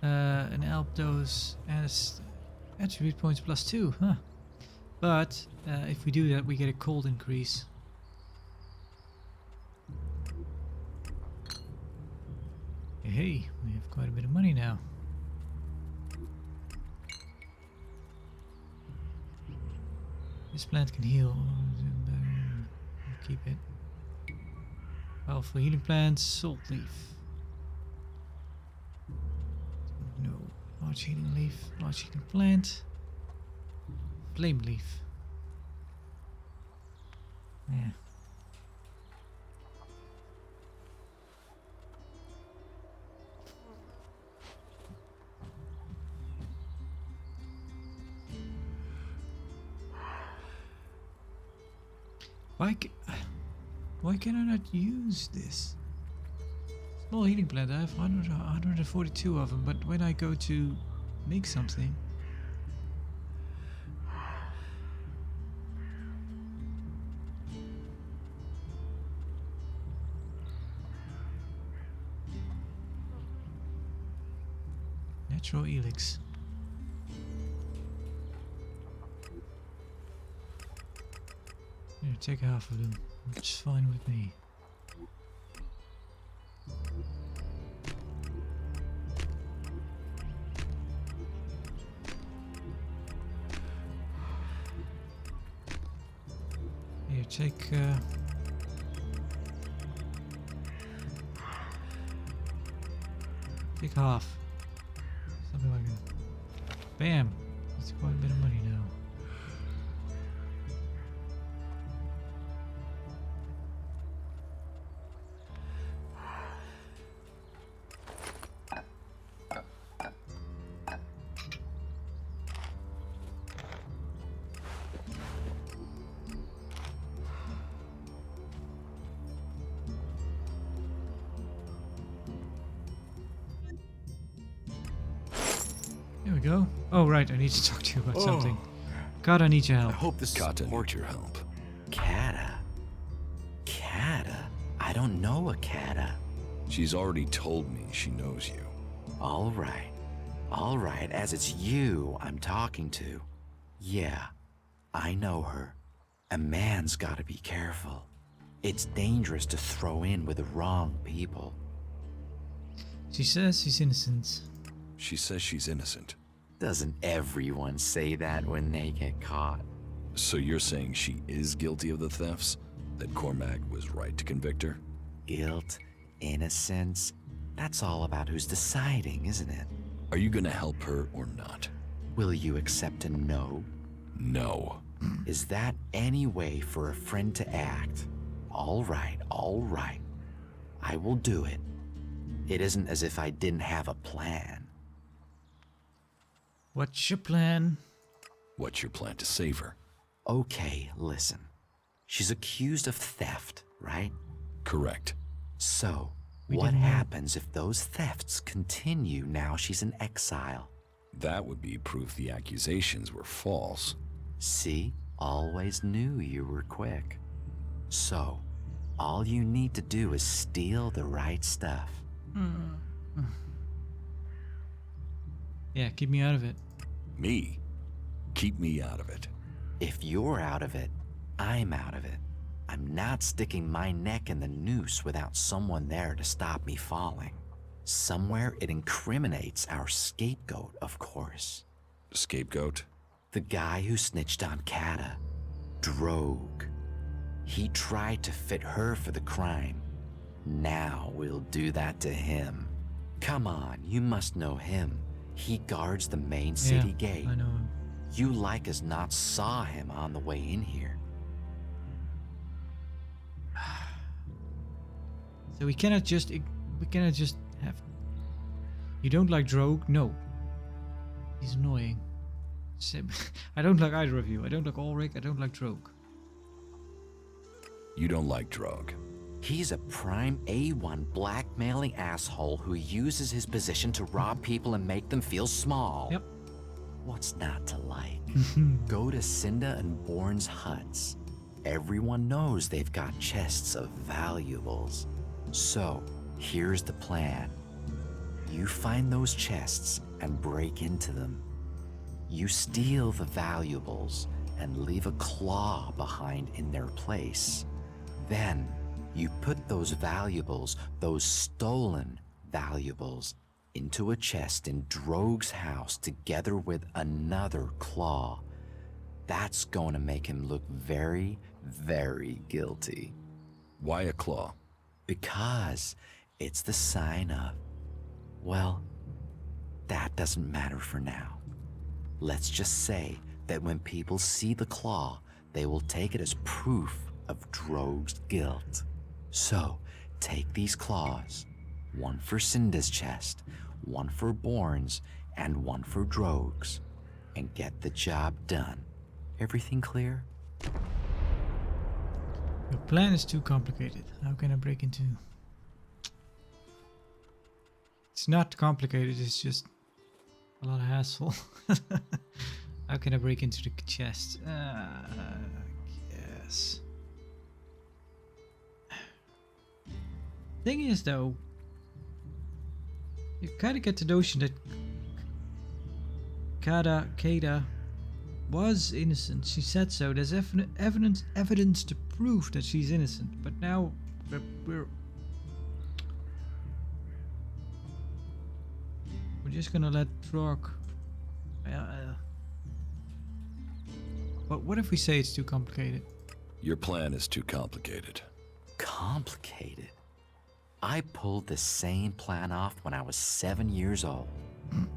An Alp dose and attribute points +2, huh? But if we do that, we get a cold increase. Hey, we have quite a bit of money now. This plant can heal. Keep it. Powerful healing plants, salt leaf. No. Large healing leaf, large healing plant. Flame leaf. Yeah. Why can I not use this? Small healing plant, I have 142 of them, but when I go to make something... Natural ELEX. Here, take half of them. It's fine with me. Here, take half. Something like that. Bam! That's quite a bit of money now. There we go. Oh, right, I need to talk to you about something. God, I need your help. I hope this Kata needs your help. Kata? Kata? I don't know a Kata. She's already told me she knows you. All right, as it's you I'm talking to. Yeah, I know her. A man's gotta be careful. It's dangerous to throw in with the wrong people. She says she's innocent. She says she's innocent. Doesn't everyone say that when they get caught? So you're saying she is guilty of the thefts? That Cormac was right to convict her? Guilt, innocence, that's all about who's deciding, isn't it? Are you gonna help her or not? Will you accept a no? No. Is that any way for a friend to act? All right. I will do it. It isn't as if I didn't have a plan. What's your plan? What's your plan to save her? Okay, listen. She's accused of theft, right? Correct. So, what happens if those thefts continue now she's in exile? That would be proof the accusations were false. See? Always knew you were quick. So, all you need to do is steal the right stuff. Yeah, keep me out of it. Me? Keep me out of it. If you're out of it, I'm out of it. I'm not sticking my neck in the noose without someone there to stop me falling. Somewhere it incriminates our scapegoat, of course. Scapegoat? The guy who snitched on Kata. Drogue. He tried to fit her for the crime. Now we'll do that to him. Come on, you must know him. He guards the main city gate. I know him. You like as not saw him on the way in here. So we cannot just have. You don't like Drogue? No. He's annoying. I don't like either of you. I don't like Ulrich. I don't like Drogue. You don't like Drogue. He's a prime A1 blackmailing asshole who uses his position to rob people and make them feel small. Yep. What's not to like? Go to Cinda and Bourne's huts. Everyone knows they've got chests of valuables. So, here's the plan. You find those chests and break into them. You steal the valuables and leave a claw behind in their place. Then, you put those valuables, those stolen valuables, into a chest in Drogue's house together with another claw. That's going to make him look very, very guilty. Why a claw? Because it's the sign of, well, that doesn't matter for now. Let's just say that when people see the claw, they will take it as proof of Drogue's guilt. So, take these claws, one for Cinda's chest, one for Bourne's, and one for Drogue's, and get the job done. Everything clear? Your plan is too complicated. How can I break into... It's not complicated, it's just a lot of hassle. How can I break into the chest? Yes. Thing is though, you kind of get the notion that Kata was innocent. She said so. There's evidence to prove that she's innocent. But now we're just gonna let Drogue. But what if we say it's too complicated? Your plan is too complicated. Complicated? I pulled the same plan off when I was 7 years old.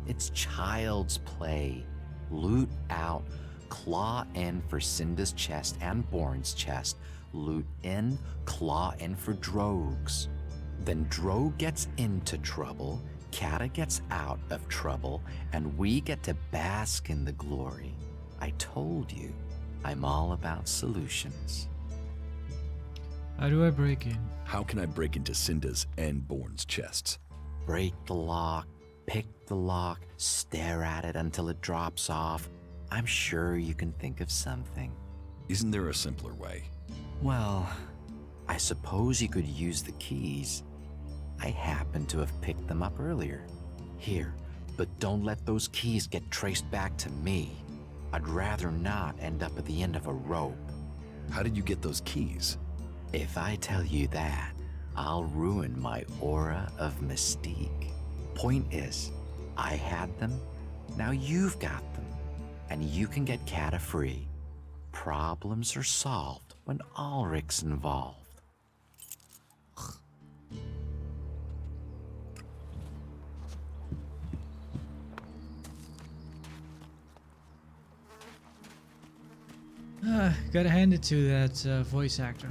It's child's play. Loot out, claw in for Cinda's chest and Bourne's chest, loot in, claw in for Drogue's. Then Drogue gets into trouble, Kata gets out of trouble, and we get to bask in the glory. I told you, I'm all about solutions. How do I break in? How can I break into Cinda's and Bourne's chests? Break the lock, pick the lock, stare at it until it drops off. I'm sure you can think of something. Isn't there a simpler way? Well, I suppose you could use the keys. I happen to have picked them up earlier. Here, but don't let those keys get traced back to me. I'd rather not end up at the end of a rope. How did you get those keys? If I tell you that, I'll ruin my aura of mystique. Point is, I had them, now you've got them, and you can get Kata free. Problems are solved when Ulrich's involved. Gotta hand it to that voice actor.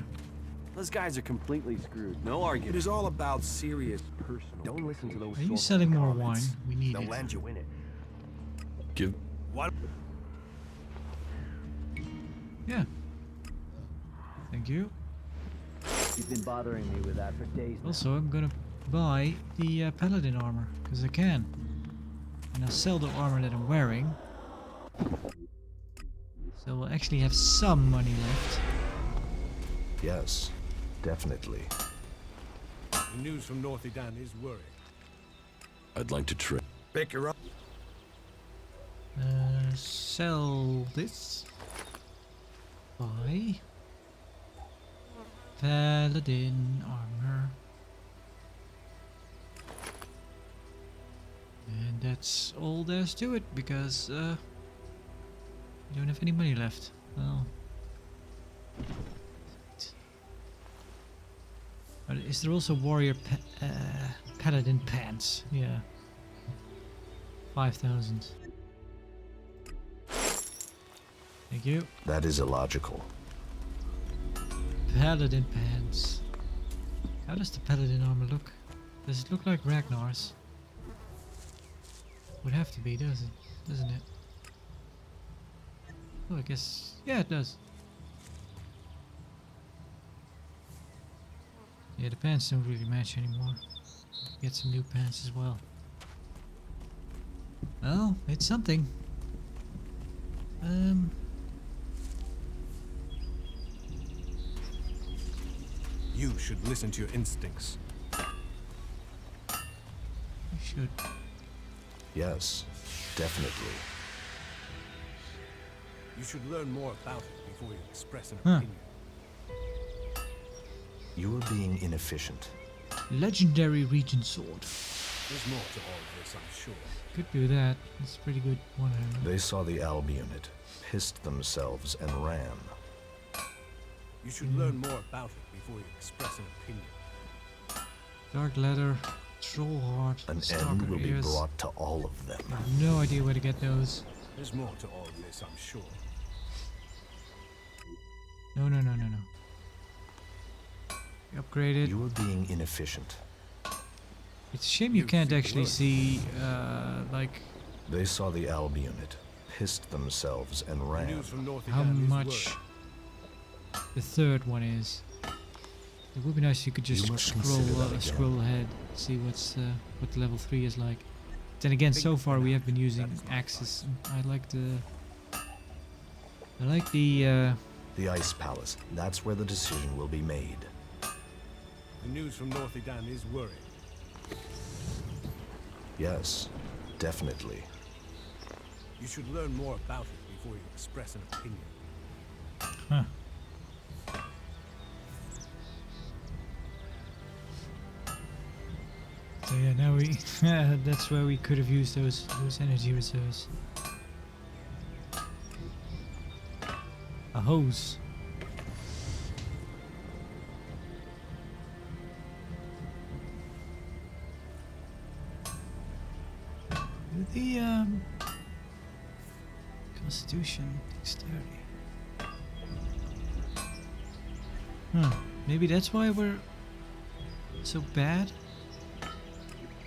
Those guys are completely screwed. No argument. It is all about serious personal. Don't listen to those. Are you selling more wine? We need They'll it. land you in it. Give. What? Yeah. Thank you. You've been bothering me with that for days now. Also, I'm gonna buy the paladin armor because I can, and I'll sell the armor that I'm wearing. So we'll actually have some money left. Yes, definitely. The news from North Edan is worrying. I'd like to trade. Pick her up. Sell this. Buy paladin armor. And that's all there's to it because we don't have any money left. Well, but is there also warrior paladin pants? Yeah, 5,000. Thank you. That is illogical. Paladin pants. How does the paladin armor look? Does it look like Ragnar's? Would have to be, doesn't it? Oh, I guess, yeah, it does. Yeah, the pants don't really match anymore. Get some new pants as well. Well, it's something. You should listen to your instincts. You should. Yes, definitely. You should learn more about it before you express an Huh. opinion. You are being inefficient. Legendary Regent Sword. There's more to all of this, I'm sure. Could do that. It's a pretty good one. They saw the Alb unit, pissed themselves, and ran. You should learn more about it before you express an opinion. Dark Leather, Troll Heart, An Stalker end will be Ears. brought to all of them. I have no idea where to get those. There's more to all of this, I'm sure. No. Upgraded. You are being inefficient. It's a shame you can't actually see, like, They saw the Alb unit, pissed themselves, and ran. News from North how Edan is much worrying. the third one is. It would be nice if you could just You must consider that again. scroll ahead, see what's what level 3 is like. Then again, so far we have been using axes. I like the The Ice Palace. That's where the decision will be made. The news from North Edan is worrying. Yes, definitely. You should learn more about it before you express an opinion. Huh. So yeah, now we that's where we could have used those energy reserves. A hose. The Constitution, dexterity. Maybe that's why we're so bad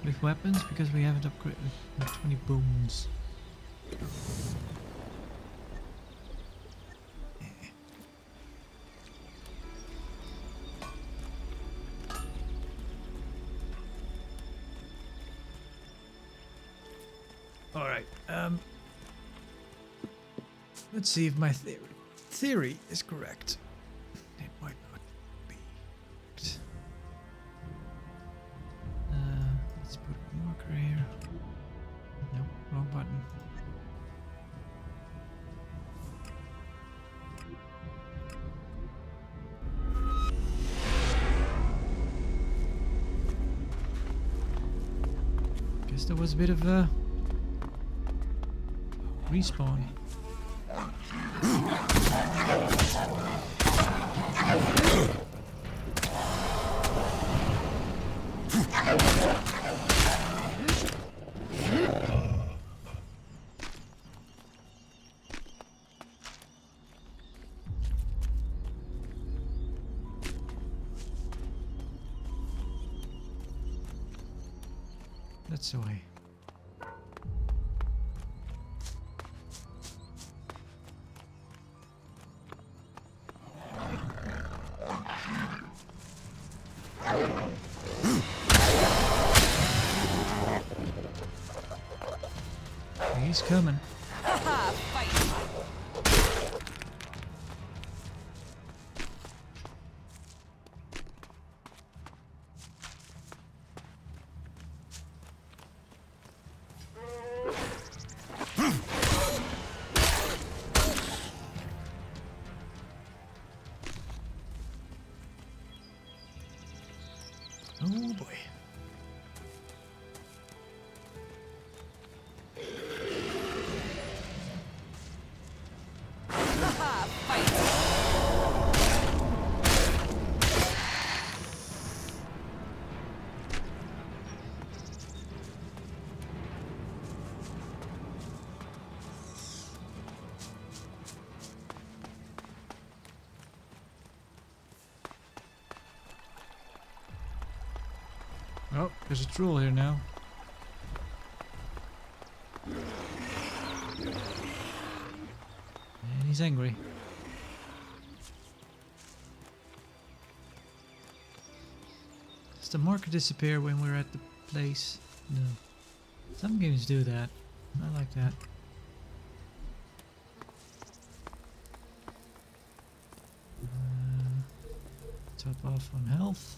with weapons, because we haven't upgraded with 20 bones. All right. Let's see if my theory is correct. It might not be. Let's put a marker here. Nope, wrong button. Guess there was a bit of a respawn. That's the way. He's coming. Haha, fight. Oh boy. Haha, fight. Oh, there's a troll here now. And he's angry. Does the marker disappear when we're at the place? No. Some games do that. I like that. Top off on health.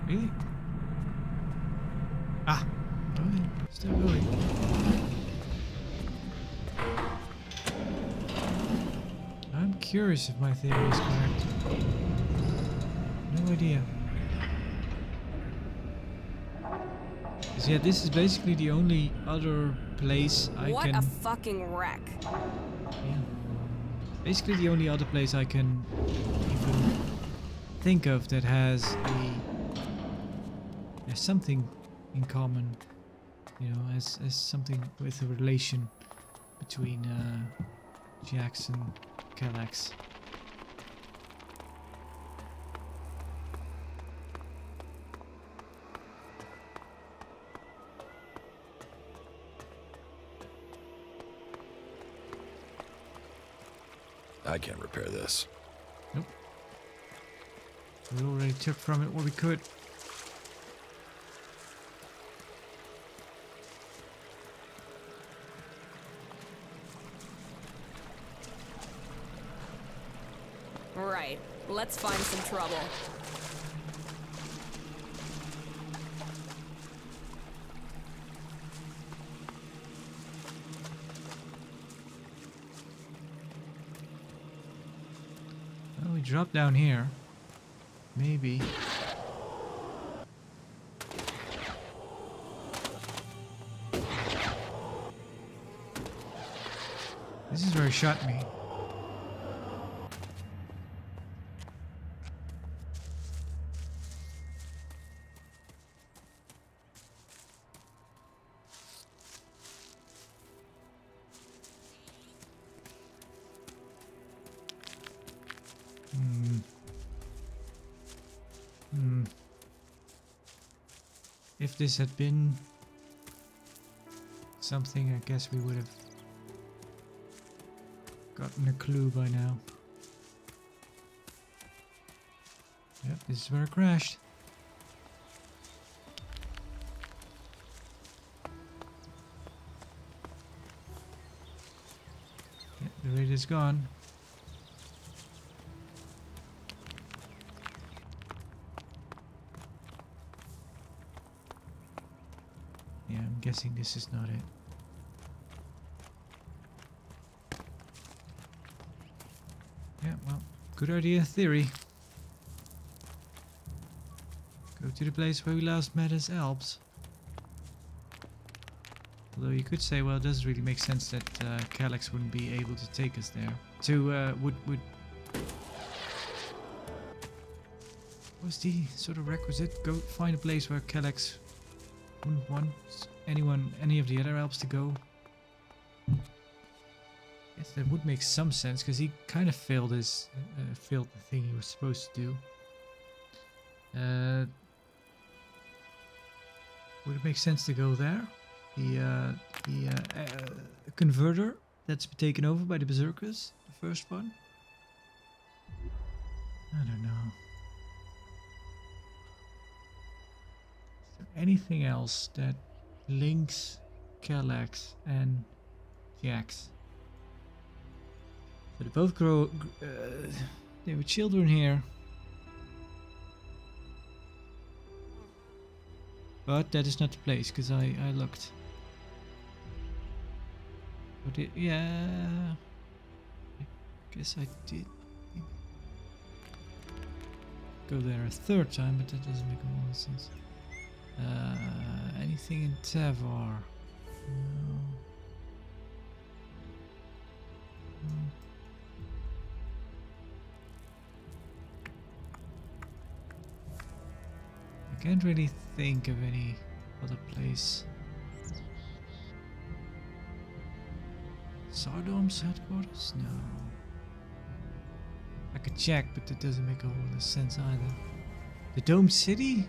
Really? Ah, going. Still going. I'm curious if my theory is correct. No idea. Because yeah, this is basically the only other place I What can... a fucking wreck. Yeah. Basically the only other place I can even think of that has something in common, you know, as something with a relation between Jax and Kallax. I can't repair this. Nope. We already took from it what we could. Right. Let's find some trouble. Well, we drop down here. Maybe. This is where he shot me. If this had been something, I guess we would have gotten a clue by now. this is where I crashed. Yeah, the radio's gone. Yeah, I'm guessing this is not it. Yeah, well, good idea in theory. Go to the place where we last met as Alps. Although you could say, well, it doesn't really make sense that Kallax wouldn't be able to take us there. Would what's the sort of requisite? Go find a place where Kallax wouldn't want any of the other Alps to go. Yes, that would make some sense because he kind of failed his failed the thing he was supposed to do. Would it make sense to go there? The converter that's been taken over by the Berserkers, the first one. I don't know. Is there anything else that links Kallax and Jax? So they both they were children here. But that is not the place, because I looked. But yeah, I guess I did go there a third time, but that doesn't make a lot of sense. Anything in Tavar? No. I can't really think of any other place. Sardom's headquarters? No. I could check, but that doesn't make a whole lot of sense either. The Dome City?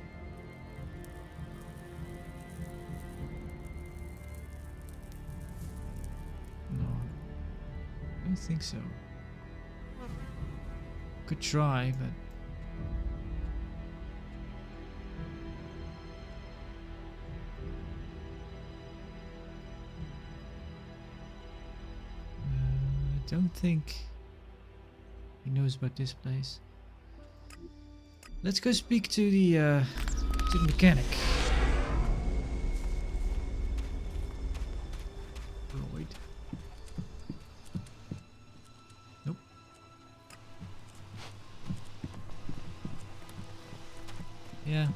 No. I don't think so. Could try, but... don't think he knows about this place. Let's go speak to the mechanic. Lloyd. Nope. Yeah,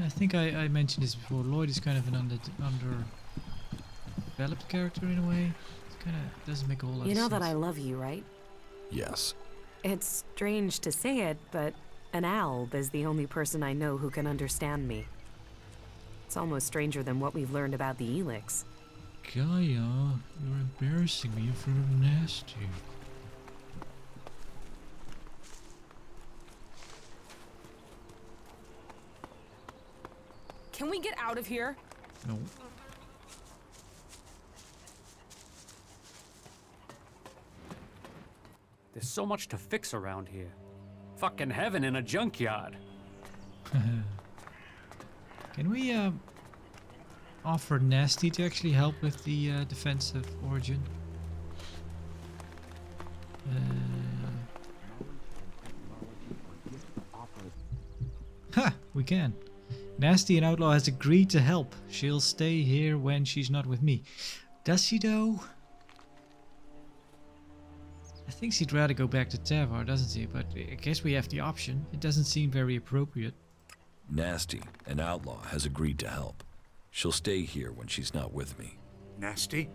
I think I mentioned this before. Lloyd is kind of an underdeveloped character in a way. Kind of doesn't make a whole lot of sense. You know that I love you, right? Yes. It's strange to say it, but an Alb is the only person I know who can understand me. It's almost stranger than what we've learned about the ELEX. Gaia, you're embarrassing me in front of Nasty. Can we get out of here? No. There's so much to fix around here. Fucking heaven in a junkyard. Can we offer Nasty to actually help with the defensive origin? Ha! We can. Nasty and Outlaw has agreed to help. She'll stay here when she's not with me. Does she though? I think she'd rather go back to Tavar, doesn't she? But I guess we have the option. It doesn't seem very appropriate. Nasty, an outlaw, has agreed to help. She'll stay here when she's not with me. Nasty?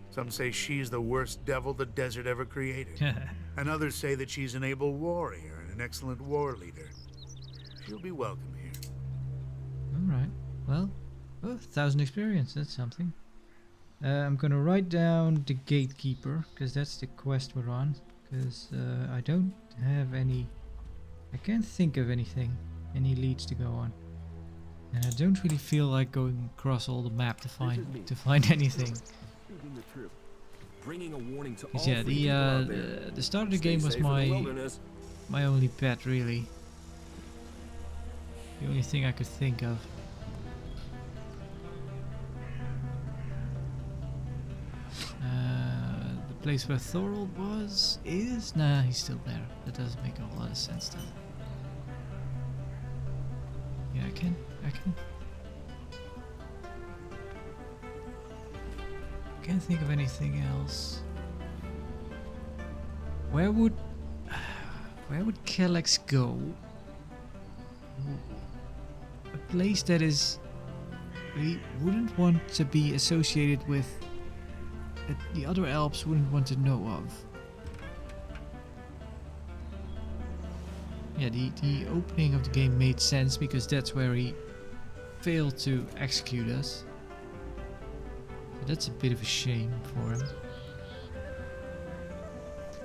Some say she's the worst devil the desert ever created. And others say that she's an able warrior and an excellent war leader. She'll be welcome here. Alright. Well, 1,000 experience. That's something. I'm gonna write down the gatekeeper, because that's the quest we're on. Because I don't have any... I can't think of anything, any leads to go on. And I don't really feel like going across all the map to find anything. Bringing a warning to Because yeah, the start of the game was my only pet really. The only thing I could think of. The place where Thorold was is... Nah, he's still there. That doesn't make a whole lot of sense, does it? Yeah, I can. Can't think of anything else. Where would Kallax go? A place that is we wouldn't want to be associated with, that the other Alps wouldn't want to know of. Yeah, the opening of the game made sense because that's where he failed to execute us. So that's a bit of a shame for him.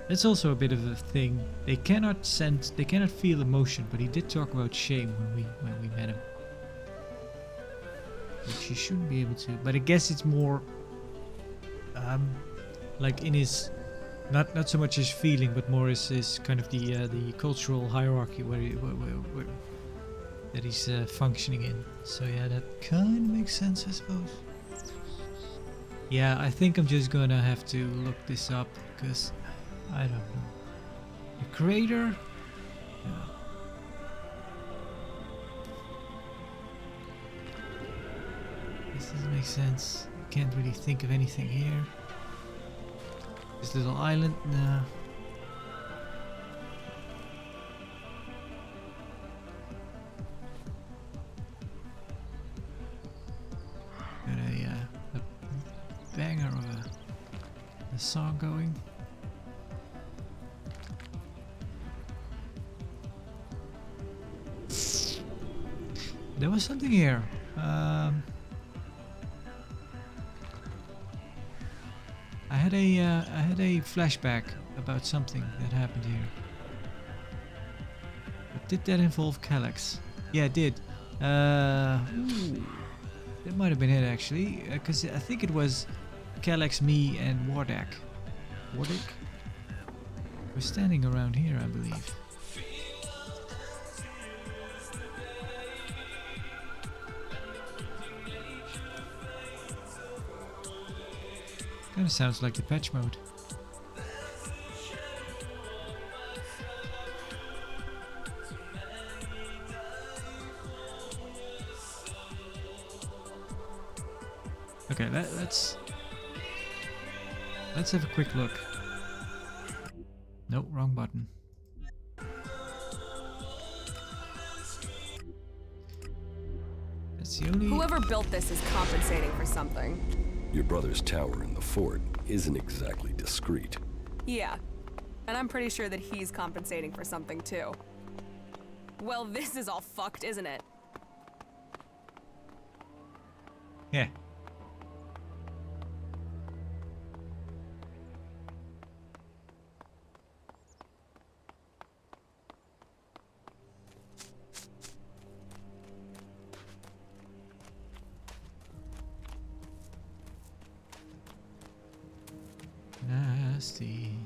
That's also a bit of a thing. They cannot feel emotion, but he did talk about shame when we met him. Which he shouldn't be able to. But I guess it's more like in his not so much his feeling, but more his kind of the cultural hierarchy where that he's functioning in. So yeah, that kind of makes sense, I suppose. Yeah, I think I'm just gonna have to look this up because I don't know. The crater? Yeah. This doesn't make sense. Can't really think of anything here. This little island? Nah. Got a banger of a song going. There was something here. I had a flashback about something that happened here. But did that involve Kallax? Yeah, it did. That might have been it actually, because I think it was Kallax, me, and Wardak. Wardak? We're standing around here, I believe. Kinda sounds like the patch mode. Okay, let's have a quick look. Nope, wrong button. That's the only... Whoever built this is compensating for something. Your brother's tower in the fort isn't exactly discreet. Yeah, and I'm pretty sure that he's compensating for something too. Well, this is all fucked, isn't it? Yeah. Nasty.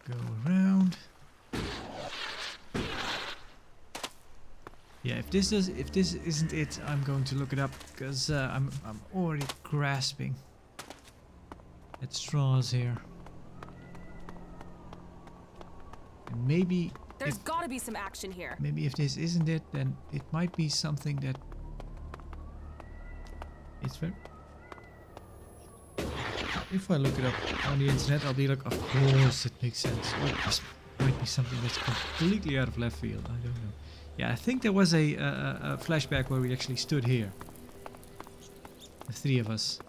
Go around. Yeah, if this isn't it, I'm going to look it up because I'm already grasping at straws here. And maybe there's got to be some action here. Maybe if this isn't it, then it might be something that it's very. If I look it up on the internet, I'll be like, of course it makes sense. Or this might be something that's completely out of left field. I don't know. Yeah, I think there was a flashback where we actually stood here. The three of us.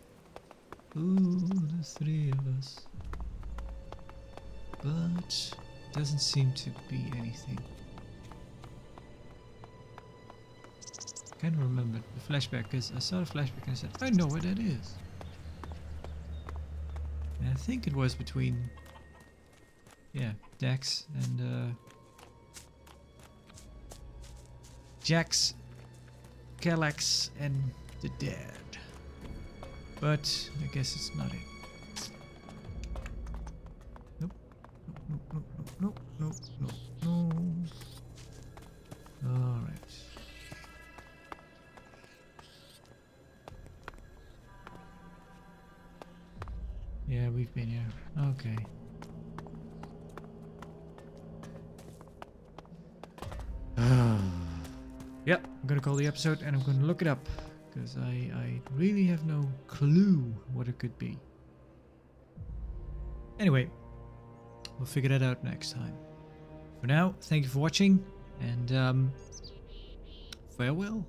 Ooh, the three of us. but doesn't seem to be anything. Can't remember the flashback because I saw the flashback and I said, I know where that is. And I think it was between, yeah, Dax and Jax, Kallax, and the Dead. But I guess it's not it. Nope. Nope. Alright. Yeah, we've been here. Okay. Yep, I'm gonna call the episode and I'm gonna look it up. Because I really have no clue what it could be. Anyway, we'll figure that out next time. For now, thank you for watching and farewell.